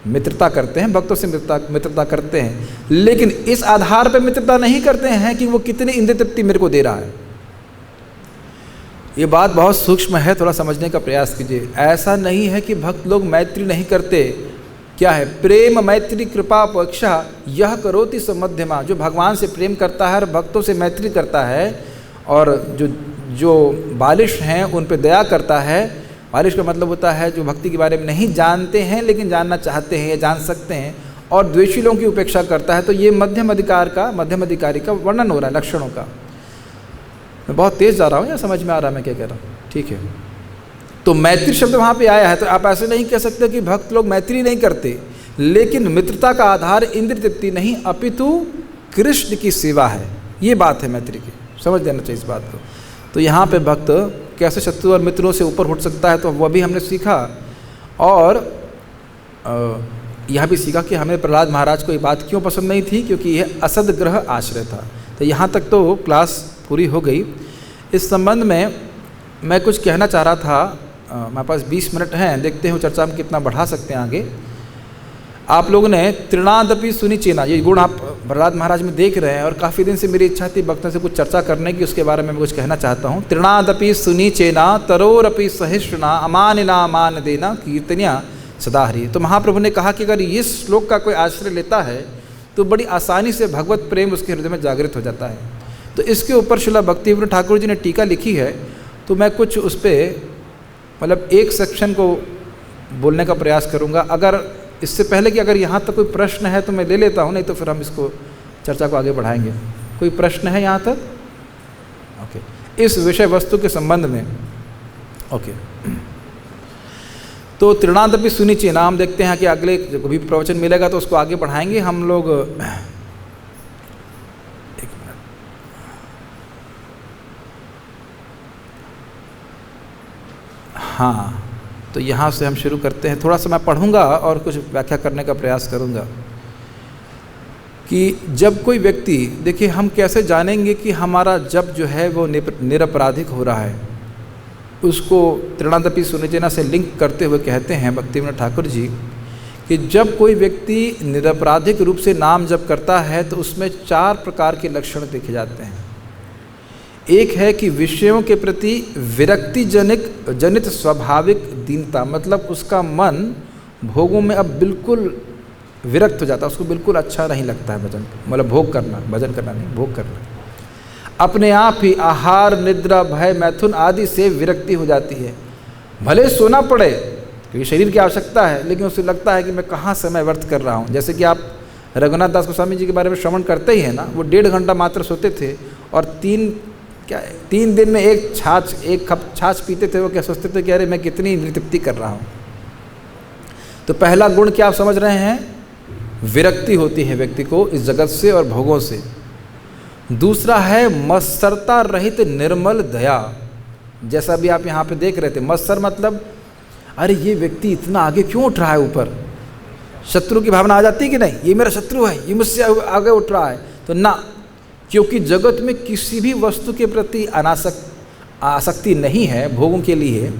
मित्रता करते हैं, भक्तों से मित्रता करते हैं। लेकिन इस आधार पर मित्रता नहीं करते हैं कि वो कितनी इंद्रिय तृप्ति मेरे को दे रहा है। ये बात बहुत सूक्ष्म है, थोड़ा समझने का प्रयास कीजिए। ऐसा नहीं है कि भक्त लोग मैत्री नहीं करते। क्या है? प्रेम मैत्री कृपा अपेक्षा यह करोति समध्यमा। जो भगवान से प्रेम करता है और भक्तों से मैत्री करता है, और जो बालिश हैं उन पे दया करता है। बालिश का मतलब होता है जो भक्ति के बारे में नहीं जानते हैं लेकिन जानना चाहते हैं या जान सकते हैं, और द्वेषी लोगों की उपेक्षा करता है। तो ये मध्यम अधिकारी का वर्णन हो रहा है, लक्षणों का। मैं बहुत तेज़ जा रहा हूँ या समझ में आ रहा है मैं क्या कह रहा हूँ? ठीक है। तो मैत्री शब्द वहाँ पे आया है, तो आप ऐसे नहीं कह सकते कि भक्त लोग मैत्री नहीं करते, लेकिन मित्रता का आधार इंद्रिय तृप्ति नहीं अपितु कृष्ण की सेवा है। ये बात है मैत्री की, समझ लेना चाहिए इस बात को। तो यहाँ पे भक्त कैसे शत्रु और मित्रों से ऊपर उठ सकता है, तो वह भी हमने सीखा। और यह भी सीखा कि हमें प्रहलाद महाराज को ये बात क्यों पसंद नहीं थी, क्योंकि यह असदग्रह आश्रय था। तो यहाँ तक तो क्लास पूरी हो गई। इस संबंध में मैं कुछ कहना चाह रहा था। हमारे पास 20 मिनट हैं, देखते हैं चर्चा में कितना बढ़ा सकते हैं आगे। आप लोगों ने तृणादपि सुनिचेना, ये गुण आप प्रहलाद महाराज में देख रहे हैं, और काफ़ी दिन से मेरी इच्छा थी भक्तों से कुछ चर्चा करने की, उसके बारे में मैं कुछ कहना चाहता हूँ। तृणादपि सुनिचेना तरोरपि सहिष्णुना अमानिना मान देना कीर्तनिया सदा हरि। तो महाप्रभु ने कहा कि अगर इस श्लोक का कोई आश्रय लेता है तो बड़ी आसानी से भगवत प्रेम उसके हृदय में जागृत हो जाता है। तो इसके ऊपर श्रील भक्तिविनोद ठाकुर जी ने टीका लिखी है, तो मैं कुछ उस पर मतलब एक सेक्शन को बोलने का प्रयास करूँगा। अगर इससे पहले कि अगर यहाँ तक कोई प्रश्न है तो मैं ले लेता हूँ, नहीं तो फिर हम इसको चर्चा को आगे बढ़ाएंगे। कोई प्रश्न है यहाँ तक? ओके, इस विषय वस्तु के संबंध में। ओके, तो तृणादपि सुनिचेना हम देखते हैं कि अगले जब भी प्रवचन मिलेगा तो उसको आगे बढ़ाएंगे हम लोग। हाँ, तो यहाँ से हम शुरू करते हैं। थोड़ा सा मैं पढ़ूंगा और कुछ व्याख्या करने का प्रयास करूंगा कि जब कोई व्यक्ति, देखिए हम कैसे जानेंगे कि हमारा जप जो है वो निरपराधिक हो रहा है। उसको तृणादपि सुनिचेना से लिंक करते हुए कहते हैं भक्तिविनोद ठाकुर जी कि जब कोई व्यक्ति निरपराधिक रूप से नाम जप करता है तो उसमें 4 प्रकार के लक्षण देखे जाते हैं। एक है कि विषयों के प्रति विरक्ति जनित स्वाभाविक दीनता, मतलब उसका मन भोगों में अब बिल्कुल विरक्त हो जाता है, उसको बिल्कुल अच्छा नहीं लगता है भजन, मतलब भोग करना, भजन करना नहीं, भोग करना। अपने आप ही आहार निद्रा भय मैथुन आदि से विरक्ति हो जाती है। भले सोना पड़े क्योंकि शरीर की आवश्यकता है, लेकिन उसे लगता है कि मैं कहाँ समय व्यर्थ कर रहा हूँ। जैसे कि आप रघुनाथ दास गोस्वामी जी के बारे में श्रवण करते ही हैं ना, वो 1.5 घंटा मात्र सोते थे और 3 दिन में एक कप छाछ पीते थे। वो क्या सोचते थे कि अरे मैं कितनी तृप्ति कर रहा हूँ। तो पहला गुण क्या आप समझ रहे हैं? विरक्ति होती है व्यक्ति को इस जगत से और भोगों से। दूसरा है मत्सरता रहित निर्मल दया। जैसा भी आप यहाँ पे देख रहे थे, मत्सर मतलब अरे ये व्यक्ति इतना आगे क्यों उठ रहा है ऊपर, शत्रु की भावना आ जाती है कि नहीं, ये मेरा शत्रु है, ये मुझसे आगे उठ रहा है। तो ना, क्योंकि जगत में किसी भी वस्तु के प्रति आसक्ति नहीं है भोगों के लिए,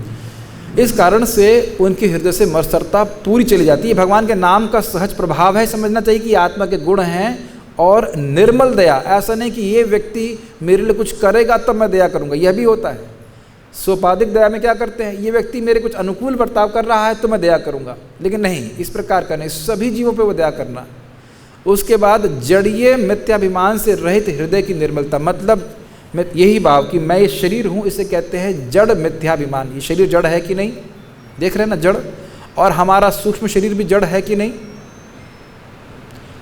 इस कारण से उनके हृदय से मत्सरता पूरी चली जाती है। भगवान के नाम का सहज प्रभाव है, समझना चाहिए कि ये आत्मा के गुण हैं। और निर्मल दया, ऐसा नहीं कि ये व्यक्ति मेरे लिए कुछ करेगा तब मैं दया करूँगा, यह भी होता है। सोपाधिक दया में क्या करते हैं, ये व्यक्ति मेरे कुछ अनुकूल बर्ताव कर रहा है तो मैं दया करूँगा, लेकिन नहीं, इस प्रकार का नहीं, सभी जीवों पर वो दया करना। उसके बाद जड़ीय मिथ्याभिमान से रहित हृदय की निर्मलता, मतलब यही भाव कि मैं ये शरीर हूँ, इसे कहते हैं जड़ मिथ्याभिमान। ये शरीर जड़ है कि नहीं, देख रहे हैं ना, जड़। और हमारा सूक्ष्म शरीर भी जड़ है कि नहीं,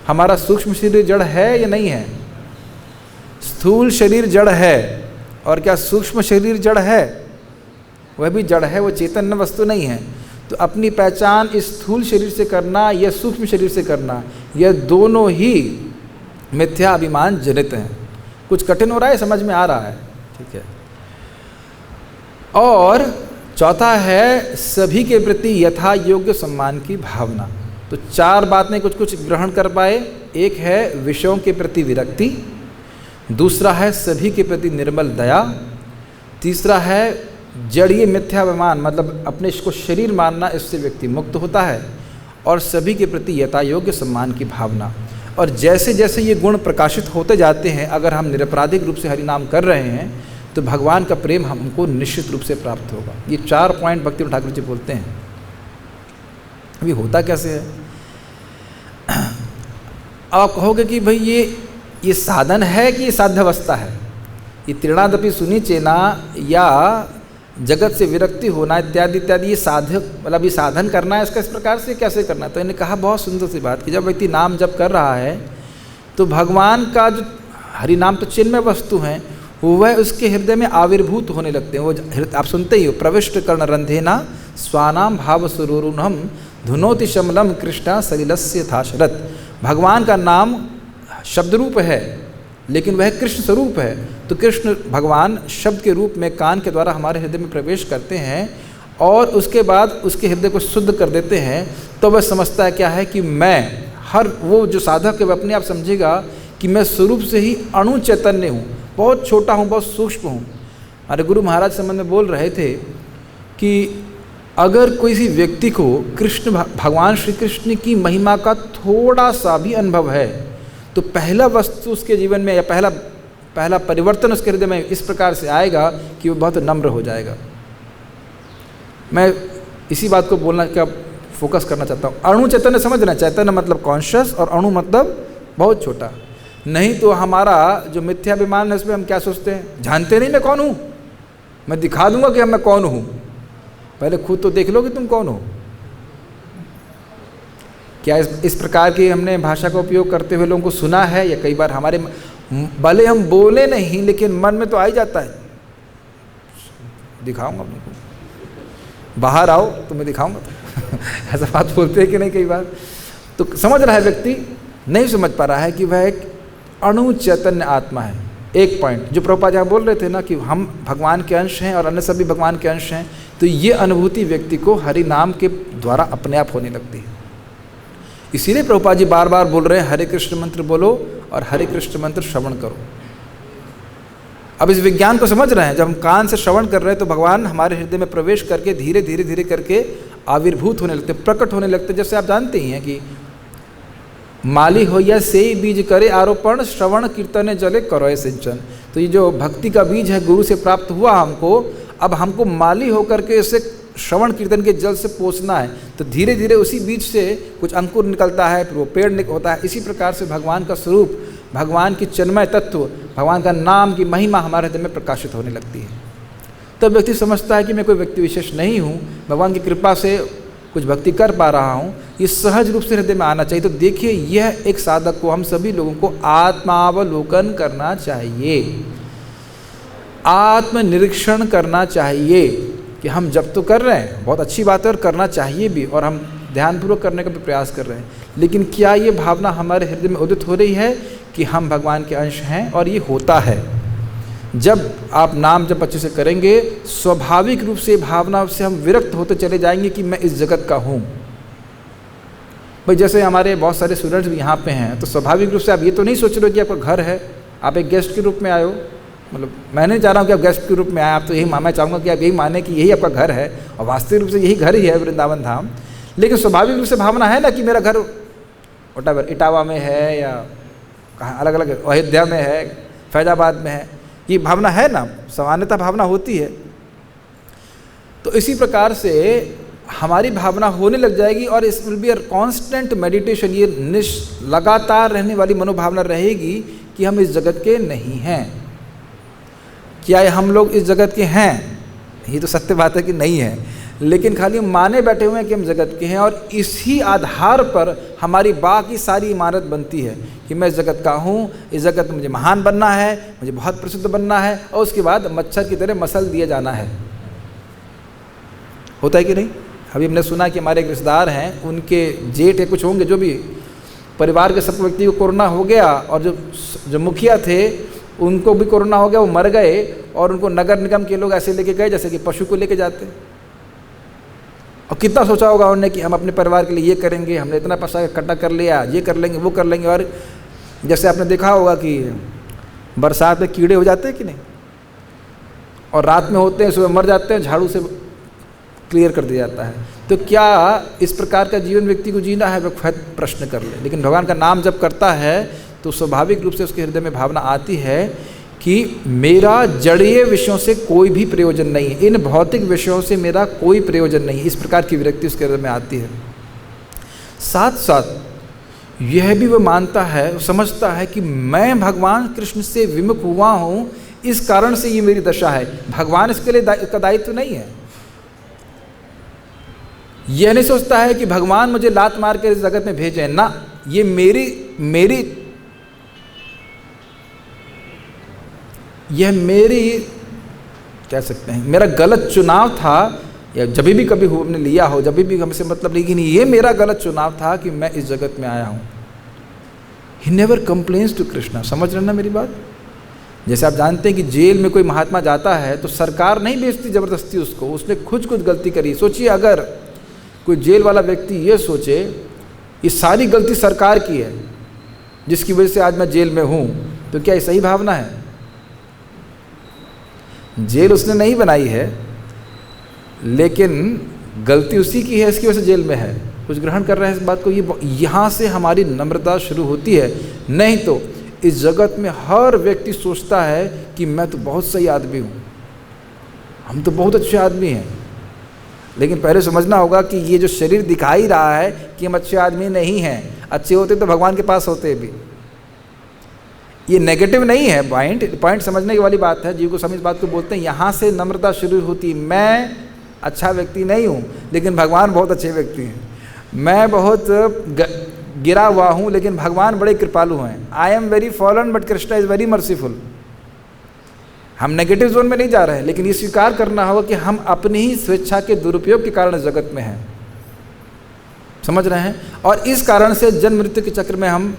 हमारा सूक्ष्म शरीर जड़ है या नहीं है? स्थूल शरीर जड़ है, और क्या सूक्ष्म शरीर जड़ है? वह भी जड़ है, वो चैतन्य वस्तु नहीं है। तो अपनी पहचान इस स्थूल शरीर से करना या सूक्ष्म शरीर से करना, यह दोनों ही मिथ्या अभिमान जनित हैं। कुछ कठिन हो रहा है, समझ में आ रहा है, ठीक है। और चौथा है सभी के प्रति यथा योग्य सम्मान की भावना। तो 4 बातें कुछ कुछ ग्रहण कर पाए। एक है विषयों के प्रति विरक्ति, दूसरा है सभी के प्रति निर्मल दया, तीसरा है जड़ीय मिथ्याभिमान, मतलब अपने इसको शरीर मानना, इससे व्यक्ति मुक्त होता है, और सभी के प्रति यथा योग्य सम्मान की भावना। और जैसे जैसे ये गुण प्रकाशित होते जाते हैं, अगर हम निरपराधिक रूप से हरि नाम कर रहे हैं, तो भगवान का प्रेम हमको निश्चित रूप से प्राप्त होगा। ये 4 पॉइंट भक्ति ठाकुर जी बोलते हैं। अभी होता कैसे है? आप कहोगे कि भाई ये साधन है कि ये साध्यावस्था है? ये तृणादपि सुनी चेना या जगत से विरक्ति होना इत्यादि इत्यादि, ये साधक मतलब ये साधन करना है, इसका इस प्रकार से कैसे करना है? तो इन्हें कहा बहुत सुंदर सी बात कि जब व्यक्ति नाम जप कर रहा है तो भगवान का जो हरि नाम तो चिन्मय वस्तु हैं, वह उसके हृदय में आविर्भूत होने लगते हैं। वो आप सुनते ही हो, प्रविष्ट कर्ण रंधेना स्वानाम भाव सुरूरुणम धुनोति शमलम कृष्णा सलिलस्य था शरत। भगवान का नाम शब्द रूप है, लेकिन वह कृष्ण स्वरूप है। तो कृष्ण भगवान शब्द के रूप में कान के द्वारा हमारे हृदय में प्रवेश करते हैं, और उसके बाद उसके हृदय को शुद्ध कर देते हैं। तो वह समझता है क्या है कि मैं, हर वो जो साधक है वह अपने आप समझेगा कि मैं स्वरूप से ही अणु चैतन्य हूँ, बहुत छोटा हूँ, बहुत सूक्ष्म हूँ। हमारे गुरु महाराज संबंध में बोल रहे थे कि अगर किसी व्यक्ति को कृष्ण भगवान श्री कृष्ण की महिमा का थोड़ा सा भी अनुभव है, तो पहला वस्तु उसके जीवन में या पहला परिवर्तन उसके हृदय में इस प्रकार से आएगा कि वो बहुत नम्र हो जाएगा। मैं इसी बात को बोलना क्या फोकस करना चाहता हूँ। अणु चैतन्य समझना, चैतन्य मतलब कॉन्शियस और अणु मतलब बहुत छोटा। नहीं तो हमारा जो मिथ्याभिमान है उसमें हम क्या सोचते हैं, जानते नहीं मैं कौन हूँ, मैं दिखा दूंगा कि मैं कौन हूँ। पहले खुद तो देख लो कि तुम कौन हो। क्या इस प्रकार की हमने भाषा का उपयोग करते हुए लोगों को सुना है? या कई बार हमारे भले हम बोले नहीं लेकिन मन में तो आ ही जाता है, दिखाऊंगा तुमको, बाहर आओ तो मैं दिखाऊंगा ऐसा बात बोलते हैं कि नहीं कई बार? तो समझ रहा है व्यक्ति, नहीं समझ पा रहा है कि वह एक अणु चैतन्य आत्मा है। एक पॉइंट जो प्रभुपाद जहाँ बोल रहे थे ना कि हम भगवान के अंश हैं और अन्य सभी भगवान के अंश हैं, तो ये अनुभूति व्यक्ति को हरि नाम के द्वारा अपने आप होने लगती है। इसीलिए प्रभुपाद जी बार बार बोल रहे हैं हरे कृष्ण मंत्र बोलो और हरे कृष्ण मंत्र श्रवण करो। अब इस विज्ञान को समझ रहे हैं, जब हम कान से श्रवण कर रहे हैं तो भगवान हमारे हृदय में प्रवेश करके धीरे धीरे धीरे करके आविर्भूत होने लगते, प्रकट होने लगते। जैसे आप जानते ही हैं कि माली हो या से बीज करे आरोपण, श्रवण कीर्तन जले करो सिंचन। तो ये जो भक्ति का बीज है गुरु से प्राप्त हुआ हमको, अब हमको माली होकर के इसे श्रवण कीर्तन के जल से पोषना है। तो धीरे धीरे उसी बीज से कुछ अंकुर निकलता है, फिर वो पेड़ होता है। इसी प्रकार से भगवान का स्वरूप, भगवान की चिन्मय तत्व, भगवान का नाम की महिमा हमारे हृदय में प्रकाशित होने लगती है। तब व्यक्ति समझता है कि मैं कोई व्यक्ति विशेष नहीं हूँ, भगवान की कृपा से कुछ भक्ति कर पा रहा हूँ। ये सहज रूप से हृदय में आना चाहिए। तो देखिए, यह एक साधक को, हम सभी लोगों को आत्मावलोकन करना चाहिए, आत्मनिरीक्षण करना चाहिए कि हम जब तो कर रहे हैं, बहुत अच्छी बात है और करना चाहिए भी, और हम ध्यानपूर्वक करने का भी प्रयास कर रहे हैं, लेकिन क्या ये भावना हमारे हृदय में उदित हो रही है कि हम भगवान के अंश हैं? और ये होता है जब आप नाम जब अच्छे से करेंगे, स्वाभाविक रूप से भावना से हम विरक्त होते चले जाएंगे कि मैं इस जगत का हूँ। भाई जैसे हमारे बहुत सारे स्टूडेंट्स भी यहाँ पे हैं, तो स्वाभाविक रूप से आप ये तो नहीं सोच रहे हो कि आपका घर है, आप एक गेस्ट के रूप में आए हो, मतलब मैं नहीं चाह रहा हूँ कि आप गेस्ट के रूप में आए, आप तो यही मैं चाहूँगा कि आप यही माने कि यही आपका घर है, और वास्तविक रूप से यही घर ही है वृंदावन धाम। लेकिन स्वाभाविक रूप से भावना है ना कि मेरा घर वॉटेवर इटावा में है, या कहाँ अलग अलग अयोध्या में है, फैजाबाद में है, ये भावना है ना, सामान्यतः भावना होती है। तो इसी प्रकार से हमारी भावना होने लग जाएगी, और इस will be a constant meditation, ये लगातार रहने वाली मनोभावना रहेगी कि हम इस जगत के नहीं हैं। क्या हम लोग इस जगत के हैं? ये तो सत्य बात है कि नहीं है, लेकिन खाली माने बैठे हुए हैं कि हम जगत के हैं, और इसी आधार पर हमारी बाकी सारी इमारत बनती है कि मैं इस जगत का हूँ, इस जगत में मुझे महान बनना है, मुझे बहुत प्रसिद्ध बनना है, और उसके बाद मच्छर की तरह मसल दिए जाना है। होता है कि नहीं? अभी हमने सुना कि हमारे एक रिश्तेदार हैं, उनके जेठ या कुछ होंगे, जो भी परिवार के सब व्यक्ति को कोरोना हो गया, और जो मुखिया थे उनको भी कोरोना हो गया, वो मर गए, और उनको नगर निगम के लोग ऐसे लेके गए जैसे कि पशु को लेके जाते। और कितना सोचा होगा उन्होंने कि हम अपने परिवार के लिए ये करेंगे, हमने इतना पैसा इकट्ठा कर लिया, ये कर लेंगे, वो कर लेंगे। और जैसे आपने देखा होगा कि बरसात में कीड़े हो जाते हैं कि नहीं, और रात में होते हैं, सुबह मर जाते हैं, झाड़ू से क्लियर कर दिया जाता है। तो क्या इस प्रकार का जीवन व्यक्ति को जीना है? वह खुद प्रश्न कर ले। लेकिन भगवान का नाम जब करता है तो स्वाभाविक रूप से उसके हृदय में भावना आती है कि मेरा जड़ीय विषयों से कोई भी प्रयोजन नहीं है, इन भौतिक विषयों से मेरा कोई प्रयोजन नहीं है। इस प्रकार की विरक्ति उसके हृदय में आती है। साथ साथ यह भी वह मानता है, समझता है कि मैं भगवान कृष्ण से विमुख हुआ हूँ, इस कारण से ये मेरी दशा है। भगवान इसके लिए इसका दायित्व नहीं है। यह नहीं सोचता है कि भगवान मुझे लात मार कर इस जगत में भेजे ना, ये मेरी कह सकते हैं मेरा गलत चुनाव था, या जब भी कभी हमने लिया हो, जब भी हमसे मतलब, लेकिन ये मेरा गलत चुनाव था कि मैं इस जगत में आया हूँ। He never complains to Krishna. समझ रहे ना मेरी बात? जैसे आप जानते हैं कि जेल में कोई महात्मा जाता है तो सरकार नहीं भेजती ज़बरदस्ती उसको, उसने खुद कुछ गलती करी। सोचिए अगर कोई जेल वाला व्यक्ति ये सोचे ये सारी गलती सरकार की है जिसकी वजह से आज मैं जेल में हूँ, तो क्या ये सही भावना है? जेल उसने नहीं बनाई है, लेकिन गलती उसी की है, इसकी वजह से जेल में है। कुछ ग्रहण कर रहे हैं इस बात को? ये यहाँ से हमारी नम्रता शुरू होती है। नहीं तो इस जगत में हर व्यक्ति सोचता है कि मैं तो बहुत सही आदमी हूँ, हम तो बहुत अच्छे आदमी हैं। लेकिन पहले समझना होगा कि ये जो शरीर दिखाई रहा है कि हम अच्छे आदमी नहीं हैं। अच्छे होते तो भगवान के पास होते भी। ये नेगेटिव नहीं है, पॉइंट समझने की वाली बात है। जीव को समझ बात को बोलते हैं। यहाँ से नम्रता शुरू होती। मैं अच्छा व्यक्ति नहीं हूँ, लेकिन भगवान बहुत अच्छे व्यक्ति हैं। मैं बहुत गिरा हुआ हूँ, लेकिन भगवान बड़े कृपालु हैं। I am very fallen but Krishna is very merciful. हम नेगेटिव जोन में नहीं जा रहे हैं, लेकिन ये स्वीकार करना होगा कि हम अपनी ही स्वेच्छा के दुरुपयोग के कारण इस जगत में हैं। समझ रहे हैं? और इस कारण से जन्म मृत्यु के चक्र में हम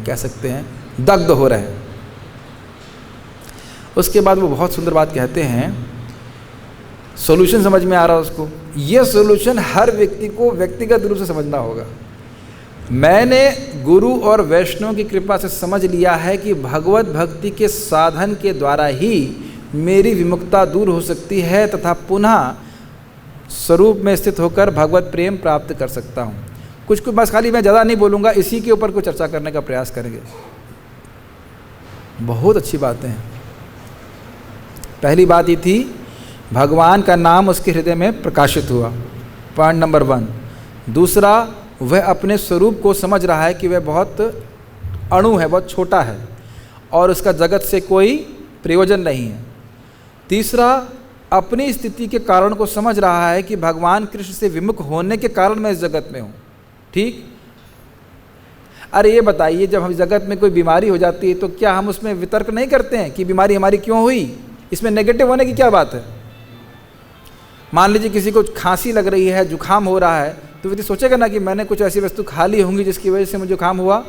कह सकते हैं दग्ध हो रहे हैं। उसके बाद वो बहुत सुंदर बात कहते हैं, सॉल्यूशन समझ में आ रहा है उसको। ये सॉल्यूशन हर व्यक्ति को व्यक्तिगत रूप से समझना होगा। मैंने गुरु और वैष्णव की कृपा से समझ लिया है कि भगवत भक्ति के साधन के द्वारा ही मेरी विमुक्ता दूर हो सकती है तथा पुनः स्वरूप में स्थित होकर भगवत प्रेम प्राप्त कर सकता हूँ। कुछ बस खाली मैं ज़्यादा नहीं बोलूँगा, इसी के ऊपर कुछ चर्चा करने का प्रयास करेंगे। बहुत अच्छी बातें हैं। पहली बात ये थी, भगवान का नाम उसके हृदय में प्रकाशित हुआ, पॉइंट नंबर 1। दूसरा, वह अपने स्वरूप को समझ रहा है कि वह बहुत अणु है, बहुत छोटा है और उसका जगत से कोई प्रयोजन नहीं है। तीसरा, अपनी स्थिति के कारण को समझ रहा है कि भगवान कृष्ण से विमुख होने के कारण मैं इस जगत में हूँ। ठीक? अरे ये बताइए, जब हम जगत में कोई बीमारी हो जाती है तो क्या हम उसमें वितर्क नहीं करते हैं कि बीमारी हमारी क्यों हुई? इसमें नेगेटिव होने की क्या बात है? मान लीजिए किसी को खांसी लग रही है, जुकाम हो रहा है, तो व्यक्ति सोचेगा ना कि मैंने कुछ ऐसी वस्तु खा ली होंगी जिसकी वजह से मुझे जुकाम हुआ।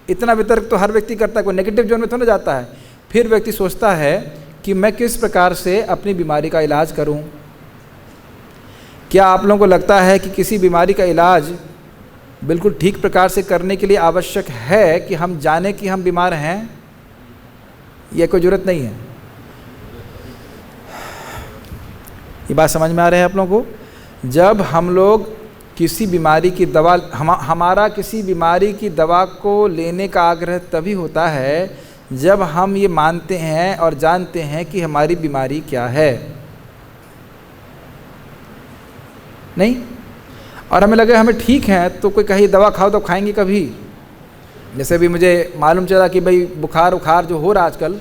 इतना वितर्क तो हर व्यक्ति करता है, कोई नेगेटिव जोन में तो ना जाता है। फिर व्यक्ति सोचता है कि मैं किस प्रकार से अपनी बीमारी का इलाज करूं। क्या आप लोगों को लगता है कि किसी बीमारी का इलाज बिल्कुल ठीक प्रकार से करने के लिए आवश्यक है कि हम जाने कि हम बीमार हैं? ये कोई ज़रूरत नहीं है। ये बात समझ में आ रही है आप लोगों को? जब हम लोग किसी बीमारी की दवा, हमारा किसी बीमारी की दवा को लेने का आग्रह तभी होता है जब हम ये मानते हैं और जानते हैं कि हमारी बीमारी क्या है, नहीं? और हमें लगे हमें ठीक है तो कोई कहीं दवा खाओ तो खाएंगे कभी। जैसे भी मुझे मालूम चला कि भाई बुखार उखार जो हो रहा आजकल,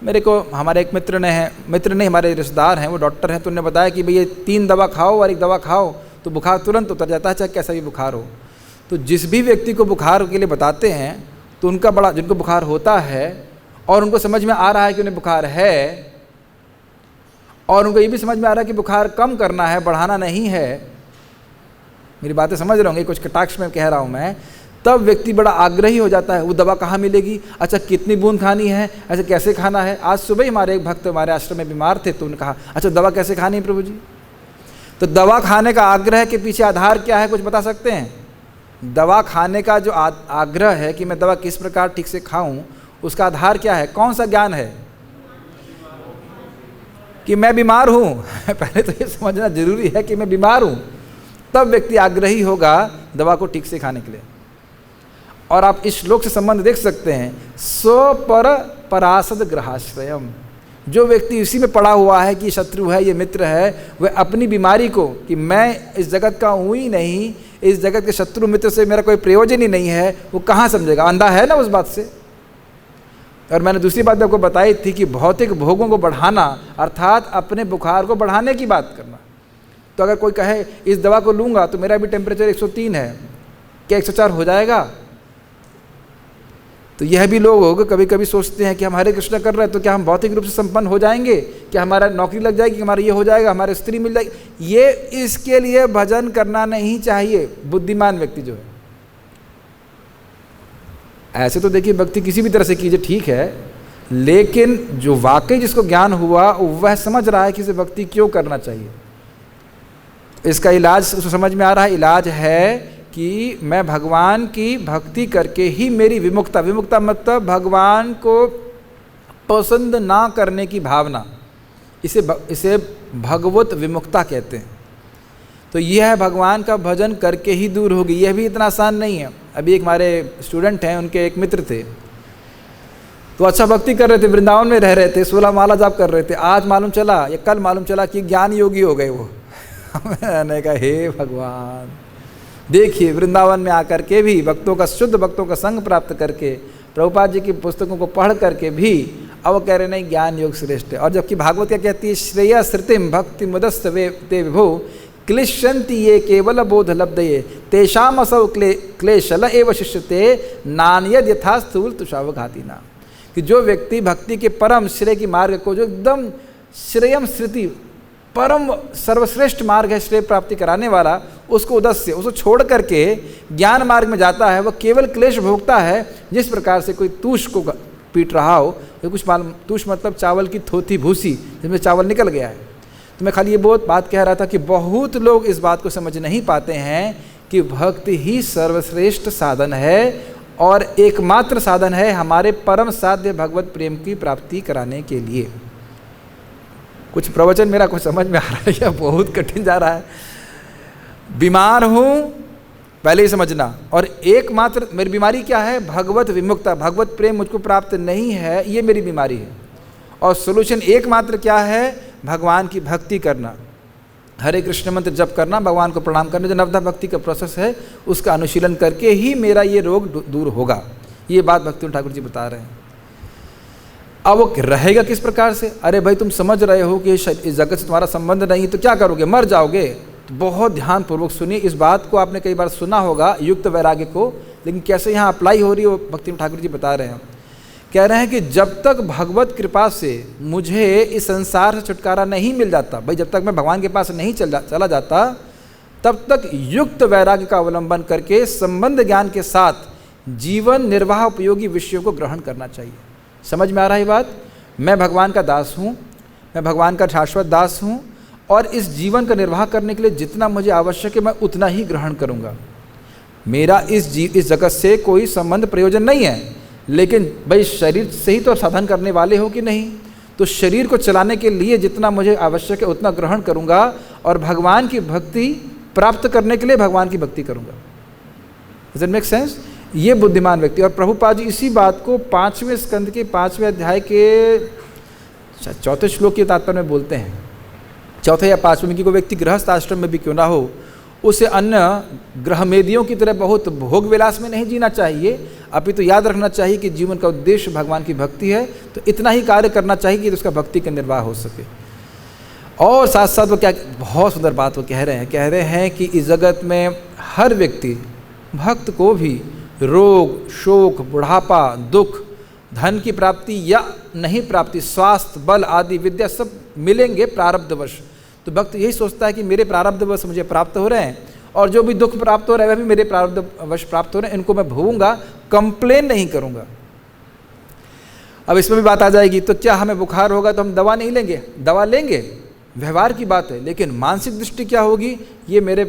मेरे को हमारे एक मित्र नहीं हमारे रिश्तेदार हैं, वो डॉक्टर हैं, तो उन्होंने बताया कि भाई ये 3 दवा खाओ और एक दवा खाओ तो बुखार तुरंत उतर जाता है, चाहे कैसा भी बुखार हो। तो जिस भी व्यक्ति को बुखार के लिए बताते हैं तो उनका बड़ा, जिनको बुखार होता है और उनको समझ में आ रहा है कि उन्हें बुखार है, और उनको ये भी समझ में आ रहा है कि बुखार कम करना है, बढ़ाना नहीं है, मेरी बातें समझ रहे होंगे, कुछ कटाक्ष में कह रहा हूँ मैं, तब व्यक्ति बड़ा आग्रही हो जाता है। वो दवा कहाँ मिलेगी, अच्छा कितनी बूंद खानी है, ऐसे कैसे खाना है। आज सुबह ही हमारे एक भक्त हमारे आश्रम में बीमार थे, तो उन्होंने कहा अच्छा दवा कैसे खानी है प्रभु जी। तो दवा खाने का आग्रह के पीछे आधार क्या है, कुछ बता सकते हैं? दवा खाने का जो आग्रह है कि मैं दवा किस प्रकार ठीक से खाऊं, उसका आधार क्या है, कौन सा ज्ञान है? कि मैं बीमार हूं। पहले तो ये समझना जरूरी है कि मैं बीमार हूं, तब व्यक्ति आग्रही होगा दवा को ठीक से खाने के लिए। और आप इस श्लोक से संबंध देख सकते हैं, स्व पर परासद ग्रहाश्रयम। जो व्यक्ति इसी में पड़ा हुआ है कि शत्रु है, ये मित्र है, वह अपनी बीमारी को कि मैं इस जगत का हूँ ही नहीं, इस जगत के शत्रु मित्र से मेरा कोई प्रयोजन ही नहीं है, वो कहाँ समझेगा? अंधा है ना उस बात से। और मैंने दूसरी बात आपको बताई थी कि भौतिक भोगों को बढ़ाना अर्थात अपने बुखार को बढ़ाने की बात करना। तो अगर कोई कहे इस दवा को लूँगा तो मेरा भी टेम्परेचर 103 है, क्या 104 हो जाएगा? तो यह भी लोग कभी कभी सोचते हैं कि हम हरे कृष्ण कर रहे हैं तो क्या हम भौतिक रूप से संपन्न हो जाएंगे, क्या हमारा नौकरी लग जाएगी, हमारा ये हो जाएगा, हमारी स्त्री मिल जाएगी। ये इसके लिए भजन करना नहीं चाहिए बुद्धिमान व्यक्ति जो है। ऐसे तो देखिए भक्ति किसी भी तरह से कीजिए ठीक है, लेकिन जो वाकई जिसको ज्ञान हुआ वह समझ रहा है कि इसे भक्ति क्यों करना चाहिए। इसका इलाज उसको समझ में आ रहा है। इलाज है कि मैं भगवान की भक्ति करके ही मेरी विमुक्ता मतलब भगवान को पसंद ना करने की भावना, इसे भगवत विमुक्ता कहते हैं। तो यह भगवान का भजन करके ही दूर होगी। यह भी इतना आसान नहीं है। अभी एक हमारे स्टूडेंट हैं, उनके एक मित्र थे, तो अच्छा भक्ति कर रहे थे, वृंदावन में रह रहे थे, 16 माला जाप कर रहे थे। आज मालूम चला या कल मालूम चला कि ज्ञान योगी हो गए वो। मैंने कहा हे भगवान, देखिए वृंदावन में आकर के भी भक्तों का, शुद्ध भक्तों का संग प्राप्त करके, प्रभुपाद जी की पुस्तकों को पढ़ करके भी अब वो कह रहे नहीं ज्ञान योग श्रेष्ठ है। और जबकि भागवत क्या कहती है, श्रेया श्रुतिम भक्ति मुदस्त वे ते विभो क्लिश्यन्ति ये केवल बोध लब्धये तेषाम असौ क्लेशल एव शिष्यते नान्यद यथा स्थूल तुषावघातिना। कि जो व्यक्ति भक्ति के परम श्रेय की मार्ग को, जो एकदम श्रेयम श्रुति परम सर्वश्रेष्ठ मार्ग है श्रेय प्राप्ति कराने वाला, उसको उदस्य, उसको छोड़ करके ज्ञान मार्ग में जाता है, वह केवल क्लेश भोगता है। जिस प्रकार से कोई तूष को पीट रहा हो, तो कुछ मालूम, तूष मतलब चावल की थोथी भूसी जिसमें चावल निकल गया है। तो मैं खाली ये बहुत बात कह रहा था कि बहुत लोग इस बात को समझ नहीं पाते हैं कि भक्ति ही सर्वश्रेष्ठ साधन है और एकमात्र साधन है हमारे परम साध्य भगवत प्रेम की प्राप्ति कराने के लिए। कुछ प्रवचन मेरा कुछ समझ में आ रहा है या बहुत कठिन जा रहा है? बीमार हूँ पहले ही समझना, और एकमात्र मेरी बीमारी क्या है, भगवत विमुक्ता, भगवत प्रेम मुझको प्राप्त नहीं है, ये मेरी बीमारी है। और सोल्यूशन एकमात्र क्या है, भगवान की भक्ति करना, हरे कृष्ण मंत्र जप करना, भगवान को प्रणाम करना, जो नवधा भक्ति का प्रोसेस है उसका अनुशीलन करके ही मेरा ये रोग दूर होगा। ये बात भक्ति ठाकुर जी बता रहे हैं। अब वो रहेगा किस प्रकार से? अरे भाई तुम समझ रहे हो कि इस जगत से तुम्हारा संबंध नहीं, तो क्या करोगे, मर जाओगे। तो बहुत ध्यानपूर्वक सुनिए, इस बात को आपने कई बार सुना होगा युक्त वैराग्य को, लेकिन कैसे यहाँ अप्लाई हो रही है वो भक्ति ठाकुर जी बता रहे हैं। कह रहे हैं कि जब तक भगवत कृपा से मुझे इस संसार से छुटकारा नहीं मिल जाता, भाई जब तक मैं भगवान के पास नहीं चला जाता, तब तक युक्त वैराग्य का अवलंबन करके संबंध ज्ञान के साथ जीवन निर्वाह उपयोगी विषयों को ग्रहण करना चाहिए। समझ में आ रहा है बात? मैं भगवान का दास हूँ, मैं भगवान का शाश्वत दास हूँ, और इस जीवन का निर्वाह करने के लिए जितना मुझे आवश्यक है मैं उतना ही ग्रहण करूँगा। मेरा इस जगत से कोई संबंध प्रयोजन नहीं है, लेकिन भाई शरीर से ही तो साधन करने वाले हो कि नहीं, तो शरीर को चलाने के लिए जितना मुझे आवश्यक है उतना ग्रहण करूँगा और भगवान की भक्ति प्राप्त करने के लिए भगवान की भक्ति करूँगा। Does it make sense? ये बुद्धिमान व्यक्ति। और प्रभुपाद जी इसी बात को 5वें स्कंद के 5वें अध्याय के 4 श्लोक के तात्पर्य में बोलते हैं। 4 या 5वें में कि कोई व्यक्ति गृहस्थ आश्रम में भी क्यों ना हो, उसे अन्य ग्रहमेदियों की तरह बहुत भोग विलास में नहीं जीना चाहिए, अभी तो याद रखना चाहिए कि जीवन का उद्देश्य भगवान की भक्ति है, तो इतना ही कार्य करना चाहिए कि उसका भक्ति का निर्वाह हो सके। और साथ साथ वो क्या बहुत सुंदर बात वो कह रहे हैं कि इस जगत में हर व्यक्ति भक्त को भी रोग, शोक, बुढ़ापा, दुख, धन की प्राप्ति या नहीं प्राप्ति, स्वास्थ्य, बल आदि विद्या सब मिलेंगे प्रारब्धवश। तो भक्त यही सोचता है कि मेरे प्रारब्धवश मुझे प्राप्त हो रहे हैं और जो भी दुख प्राप्त हो रहा है वह भी मेरे प्रारब्धवश प्राप्त हो रहे हैं, इनको मैं भोगूंगा, कंप्लेन नहीं करूंगा। अब इसमें भी बात आ जाएगी, तो क्या हमें बुखार होगा तो हम दवा नहीं लेंगे? दवा लेंगे, व्यवहार की बात है, लेकिन मानसिक दृष्टि क्या होगी? ये मेरे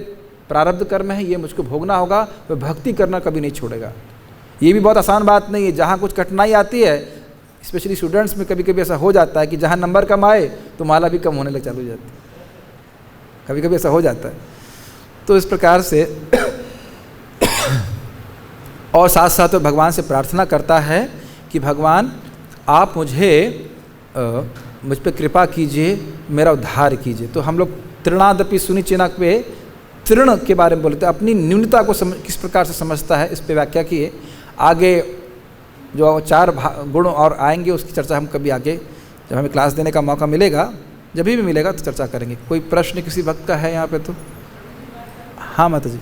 प्रारब्ध कर्म है, ये मुझको भोगना होगा, वह भक्ति करना कभी नहीं छोड़ेगा। ये भी बहुत आसान बात नहीं है। जहाँ कुछ कठिनाई आती है, स्पेशली स्टूडेंट्स में कभी कभी ऐसा हो जाता है कि जहाँ नंबर कम आए तो माला भी कम होने लग चालू हो जाती है, कभी कभी ऐसा हो जाता है। तो इस प्रकार से और साथ साथ तो भगवान से प्रार्थना करता है कि भगवान आप मुझ पर कृपा कीजिए, मेरा उद्धार कीजिए। तो हम लोग तृणादपि सुनिचिना पे तृण के बारे में बोलते हैं, अपनी न्यूनता को किस प्रकार से समझता है, इस पे व्याख्या किए। आगे जो 4 गुण और आएंगे उसकी चर्चा हम कभी आगे जब हमें क्लास देने का मौका मिलेगा, जब भी मिलेगा तो चर्चा करेंगे। कोई प्रश्न किसी भक्त का है यहाँ पे? तो हाँ माता जी।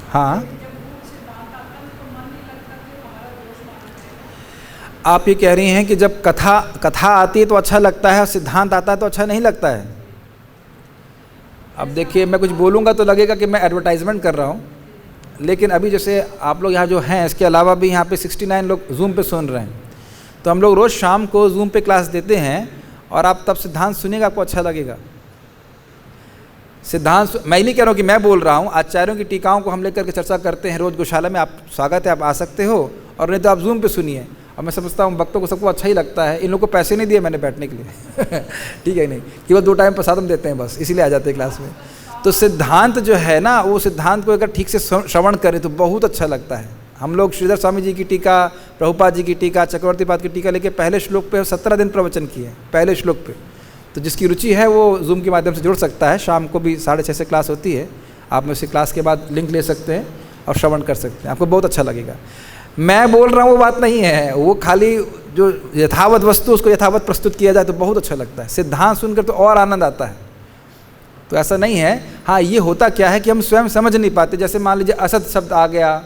हाँ, आप ये कह रही हैं कि जब कथा आती है तो अच्छा लगता है और सिद्धांत आता है तो अच्छा नहीं लगता है। अब देखिए, मैं कुछ बोलूँगा तो लगेगा कि मैं एडवर्टाइजमेंट कर रहा हूँ, लेकिन अभी जैसे आप लोग यहाँ जो हैं, इसके अलावा भी यहाँ पे 69 लोग जूम पे सुन रहे हैं, तो हम लोग रोज़ शाम को जूम पे क्लास देते हैं और आप तब सिद्धांत सुनिएगा, आपको अच्छा लगेगा। सिद्धांत मैं नहीं कह रहा हूँ कि मैं बोल रहा हूँ, आचार्यों की टीकाओं को हम लेकर के चर्चा करते हैं रोज़ गौशाला में। आप स्वागत है, आप आ सकते हो, और नहीं तो आप जूम पे सुनिए। और मैं समझता हूँ भक्तों को सबको अच्छा ही लगता है। इन लोगों को पैसे नहीं दिए मैंने बैठने के लिए ठीक है नहीं, केवल 2 टाइम प्रसाद हम देते हैं बस, इसीलिए आ जाते हैं क्लास में। तो सिद्धांत जो है ना, वो सिद्धांत को अगर ठीक से श्रवण करें तो बहुत अच्छा लगता है। हम लोग श्रीधर स्वामी जी की टीका, प्रभुपाद जी की टीका, चक्रवर्ती पाद की टीका लेके पहले श्लोक पे 17 दिन प्रवचन किए, पहले श्लोक पे। तो जिसकी रुचि है वो जूम के माध्यम से जुड़ सकता है। शाम को भी 6:30 से क्लास होती है, आप में उसी क्लास के बाद लिंक ले सकते हैं और श्रवण कर सकते हैं, आपको बहुत अच्छा लगेगा। मैं बोल रहा हूँ वो बात नहीं है, वो खाली जो यथावत वस्तु उसको यथावत प्रस्तुत किया जाए तो बहुत अच्छा लगता है। सिद्धांत सुनकर तो और आनंद आता है। तो ऐसा नहीं है। हाँ, ये होता क्या है कि हम स्वयं समझ नहीं पाते। जैसे मान लीजिए असत शब्द आ गया,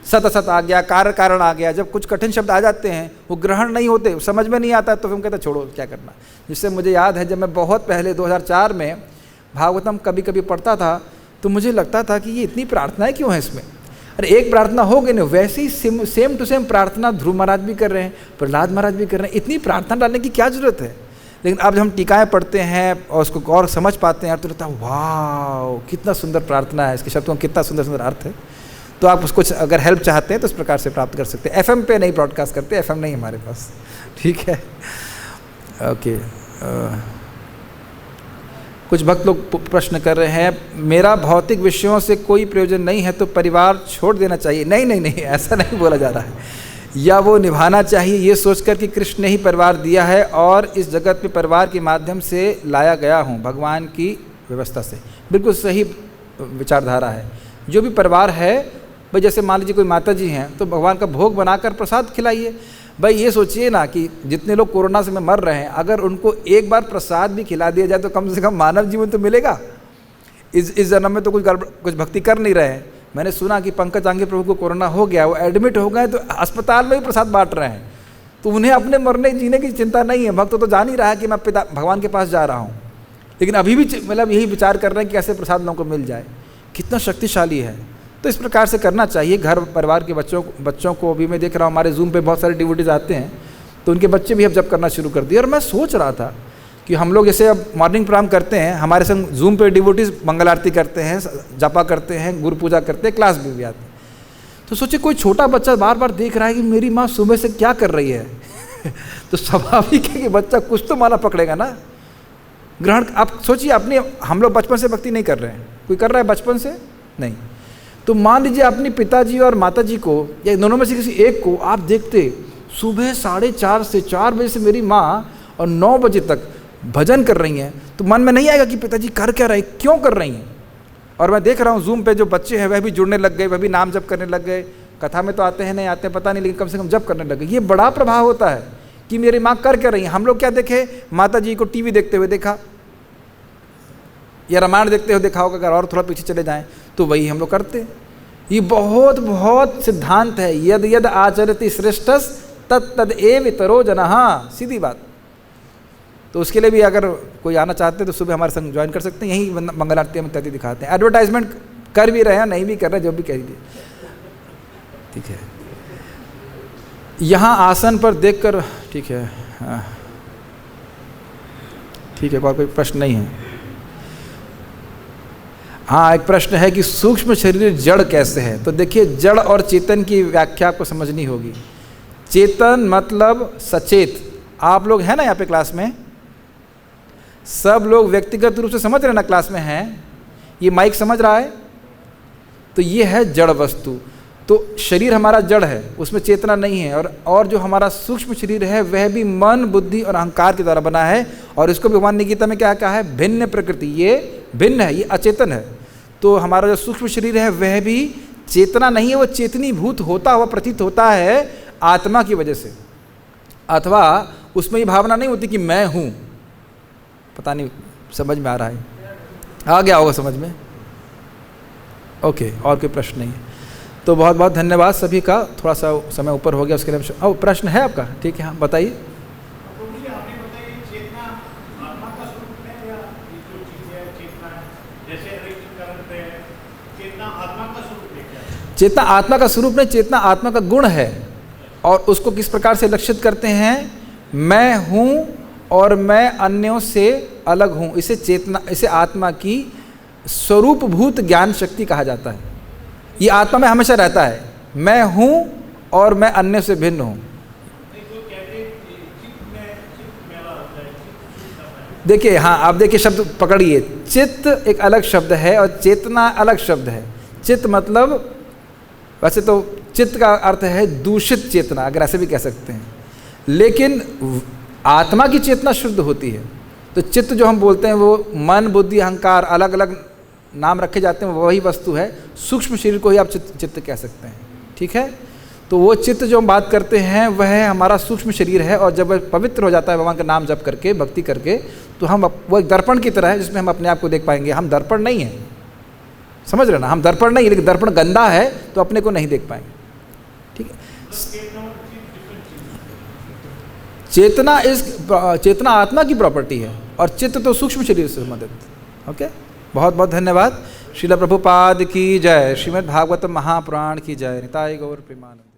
सत असत आ गया, कार्य कारण आ गया, जब कुछ कठिन शब्द आ जाते हैं वो ग्रहण नहीं होते, समझ में नहीं आता, तो फिर हम कहते छोड़ो क्या करना। जिससे मुझे याद है, जब मैं बहुत पहले 2004 में भागवतम कभी कभी पढ़ता था तो मुझे लगता था कि ये इतनी प्रार्थनाएं क्यों हैं इसमें। अरे एक प्रार्थना हो गई ना, वैसे ही सेम टू सेम प्रार्थना ध्रुव महाराज भी कर रहे हैं, प्रहलाद महाराज भी कर रहे हैं। इतनी प्रार्थना डालने की क्या जरूरत है। लेकिन अब जब हम टीकाएँ पढ़ते हैं और उसको और समझ पाते हैं तो लगता है वाह कितना सुंदर प्रार्थना है, इसके शब्दों का कितना सुंदर सुंदर अर्थ है। तो आप उसको अगर हेल्प चाहते हैं तो इस प्रकार से प्राप्त कर सकते हैं। FM पे नहीं ब्रॉडकास्ट करते, FM नहीं हमारे पास, ठीक है। ओके, कुछ भक्त लोग प्रश्न कर रहे हैं, मेरा भौतिक विषयों से कोई प्रयोजन नहीं है तो परिवार छोड़ देना चाहिए? नहीं नहीं नहीं, ऐसा नहीं बोला जा रहा है। या वो निभाना चाहिए ये सोचकर कि कृष्ण ने ही परिवार दिया है और इस जगत में परिवार के माध्यम से लाया गया हूँ भगवान की व्यवस्था से। बिल्कुल सही विचारधारा है। जो भी परिवार है भाई, जैसे मान लीजिए कोई माता जी हैं तो भगवान का भोग बनाकर प्रसाद खिलाइए। भाई ये सोचिए ना कि जितने लोग कोरोना से में मर रहे हैं, अगर उनको एक बार प्रसाद भी खिला दिया जाए तो कम से कम मानव जीवन तो मिलेगा। इस जन्म में तो कुछ भक्ति कर नहीं रहे हैं। मैंने सुना कि पंकज आंगे प्रभु को कोरोना हो गया, वो एडमिट हो गए तो अस्पताल में भी प्रसाद बांट रहे हैं। तो उन्हें अपने मरने जीने की चिंता नहीं है। भक्त तो जान ही रहा है कि मैं पिता भगवान के पास जा रहा हूँ, लेकिन अभी भी मतलब यही विचार कर रहे हैं कि कैसे प्रसाद लोगों को मिल जाए। कितना शक्तिशाली है। तो इस प्रकार से करना चाहिए। घर परिवार के बच्चों को भी मैं देख रहा हूँ, हमारे जूम पे बहुत सारे डिवोटीज आते हैं तो उनके बच्चे भी अब जब करना शुरू कर दिए। और मैं सोच रहा था कि हम लोग जैसे अब मॉर्निंग प्रोग्राम करते हैं, हमारे संग जूम पे डिवोटीज मंगल आरती करते हैं, जपा करते हैं, गुरु पूजा करते हैं, क्लास भी आते हैं। तो सोचिए कोई छोटा बच्चा बार बार देख रहा है कि मेरी माँ सुबह से क्या कर रही है तो स्वाभाविक है कि बच्चा कुछ तो माला पकड़ेगा ना, ग्रहण। आप सोचिए अपने, हम लोग बचपन से भक्ति नहीं कर रहे हैं, कोई कर रहा है बचपन से? नहीं। तो मान लीजिए अपनी पिताजी और माताजी को या दोनों में से किसी एक को आप देखते सुबह 4:30 से 4 बजे से मेरी माँ और 9 बजे तक भजन कर रही हैं, तो मन में नहीं आएगा कि पिताजी कर क्या रहे, क्यों कर रही हैं? और मैं देख रहा हूँ जूम पे जो बच्चे हैं वह भी जुड़ने लग गए, वह भी नाम जप करने लग गए। कथा में तो आते हैं नहीं आते हैं पता नहीं, लेकिन कम से कम जप करने लग गए। ये बड़ा प्रभाव होता है कि मेरी माँ कर क्या रही है। हम लोग क्या देखे, माता जी को टीवी देखते हुए देखा या रामायण देखते हुए देखा होगा, अगर और थोड़ा पीछे चले जाएं तो वही हम लोग करते। ये बहुत बहुत सिद्धांत है, यद यद आचरति श्रेष्ठस तत् तद एव इतरो जनः, सीधी बात। तो उसके लिए भी अगर कोई आना चाहते हैं तो सुबह हमारे संग ज्वाइन कर सकते हैं, यहीं मंगल आरती हम इत्यादि दिखाते हैं। एडवर्टाइजमेंट कर भी रहे हैं, नहीं भी कर रहे, जो भी कह दीजिए, ठीक है। यहाँ आसन पर देखकर, ठीक है, हाँ ठीक है, और कोई प्रश्न नहीं है? हाँ, एक प्रश्न है कि सूक्ष्म शरीर जड़ कैसे है। तो देखिए, जड़ और चेतन की व्याख्या आपको समझनी होगी। चेतन मतलब सचेत। आप लोग हैं ना यहाँ पे क्लास में, सब लोग व्यक्तिगत रूप से समझ रहे ना, क्लास में हैं, ये माइक समझ रहा है, तो ये है जड़ वस्तु। तो शरीर हमारा जड़ है, उसमें चेतना नहीं है। और जो हमारा सूक्ष्म शरीर है वह भी मन, बुद्धि और अहंकार के द्वारा बना है। और इसको भगवान ने गीता में क्या कहा है, भिन्न प्रकृति, ये भिन्न है, ये अचेतन है। तो हमारा जो सूक्ष्म शरीर है वह भी चेतना नहीं है, वो चेतनीभूत होता हुआ प्रतीत होता है आत्मा की वजह से, अथवा उसमें ये भावना नहीं होती कि मैं हूँ। पता नहीं समझ में आ रहा है, आ गया होगा समझ में? ओके, और कोई प्रश्न नहीं है तो बहुत बहुत धन्यवाद सभी का। थोड़ा सा समय ऊपर हो गया, उसके लिए प्रश्न है आपका? ठीक है, हाँ बताइए। चेतना आत्मा का स्वरूप नहीं, चेतना आत्मा का गुण है। और उसको किस प्रकार से लक्षित करते हैं, मैं हूँ और मैं अन्यों से अलग हूँ। इसे चेतना, इसे आत्मा की स्वरूपभूत ज्ञान शक्ति कहा जाता है। ये आत्मा में हमेशा रहता है, मैं हूँ और मैं अन्य से भिन्न हूँ। देखिए, हाँ आप देखिए, शब्द पकड़िए। चित्त एक अलग शब्द है और चेतना अलग शब्द है। चित्त मतलब, वैसे तो चित्त का अर्थ है दूषित चेतना, अगर ऐसे भी कह सकते हैं, लेकिन आत्मा की चेतना शुद्ध होती है। तो चित्त जो हम बोलते हैं वो मन, बुद्धि, अहंकार, अलग अलग नाम रखे जाते हैं, वही वस्तु है। सूक्ष्म शरीर को ही आप चित्त कह सकते हैं, ठीक है। तो वो चित्त जो हम बात करते हैं वह हमारा सूक्ष्म शरीर है। और जब वह पवित्र हो जाता है भगवान का नाम जप करके, भक्ति करके, तो हम वो एक दर्पण की तरह है जिसमें हम अपने आप को देख पाएंगे। हम दर्पण नहीं हैं, समझ रहे ना, हम दर्पण नहीं, लेकिन दर्पण गंदा है तो अपने को नहीं देख पाएंगे, ठीक है। चेतना आत्मा की प्रॉपर्टी है और चित्त तो सूक्ष्म शरीर से संबंधित। ओके, बहुत बहुत धन्यवाद। श्रील प्रभुपाद की जय, श्रीमद् भागवत महापुराण की जय। निताय गौर प्रेमानंद।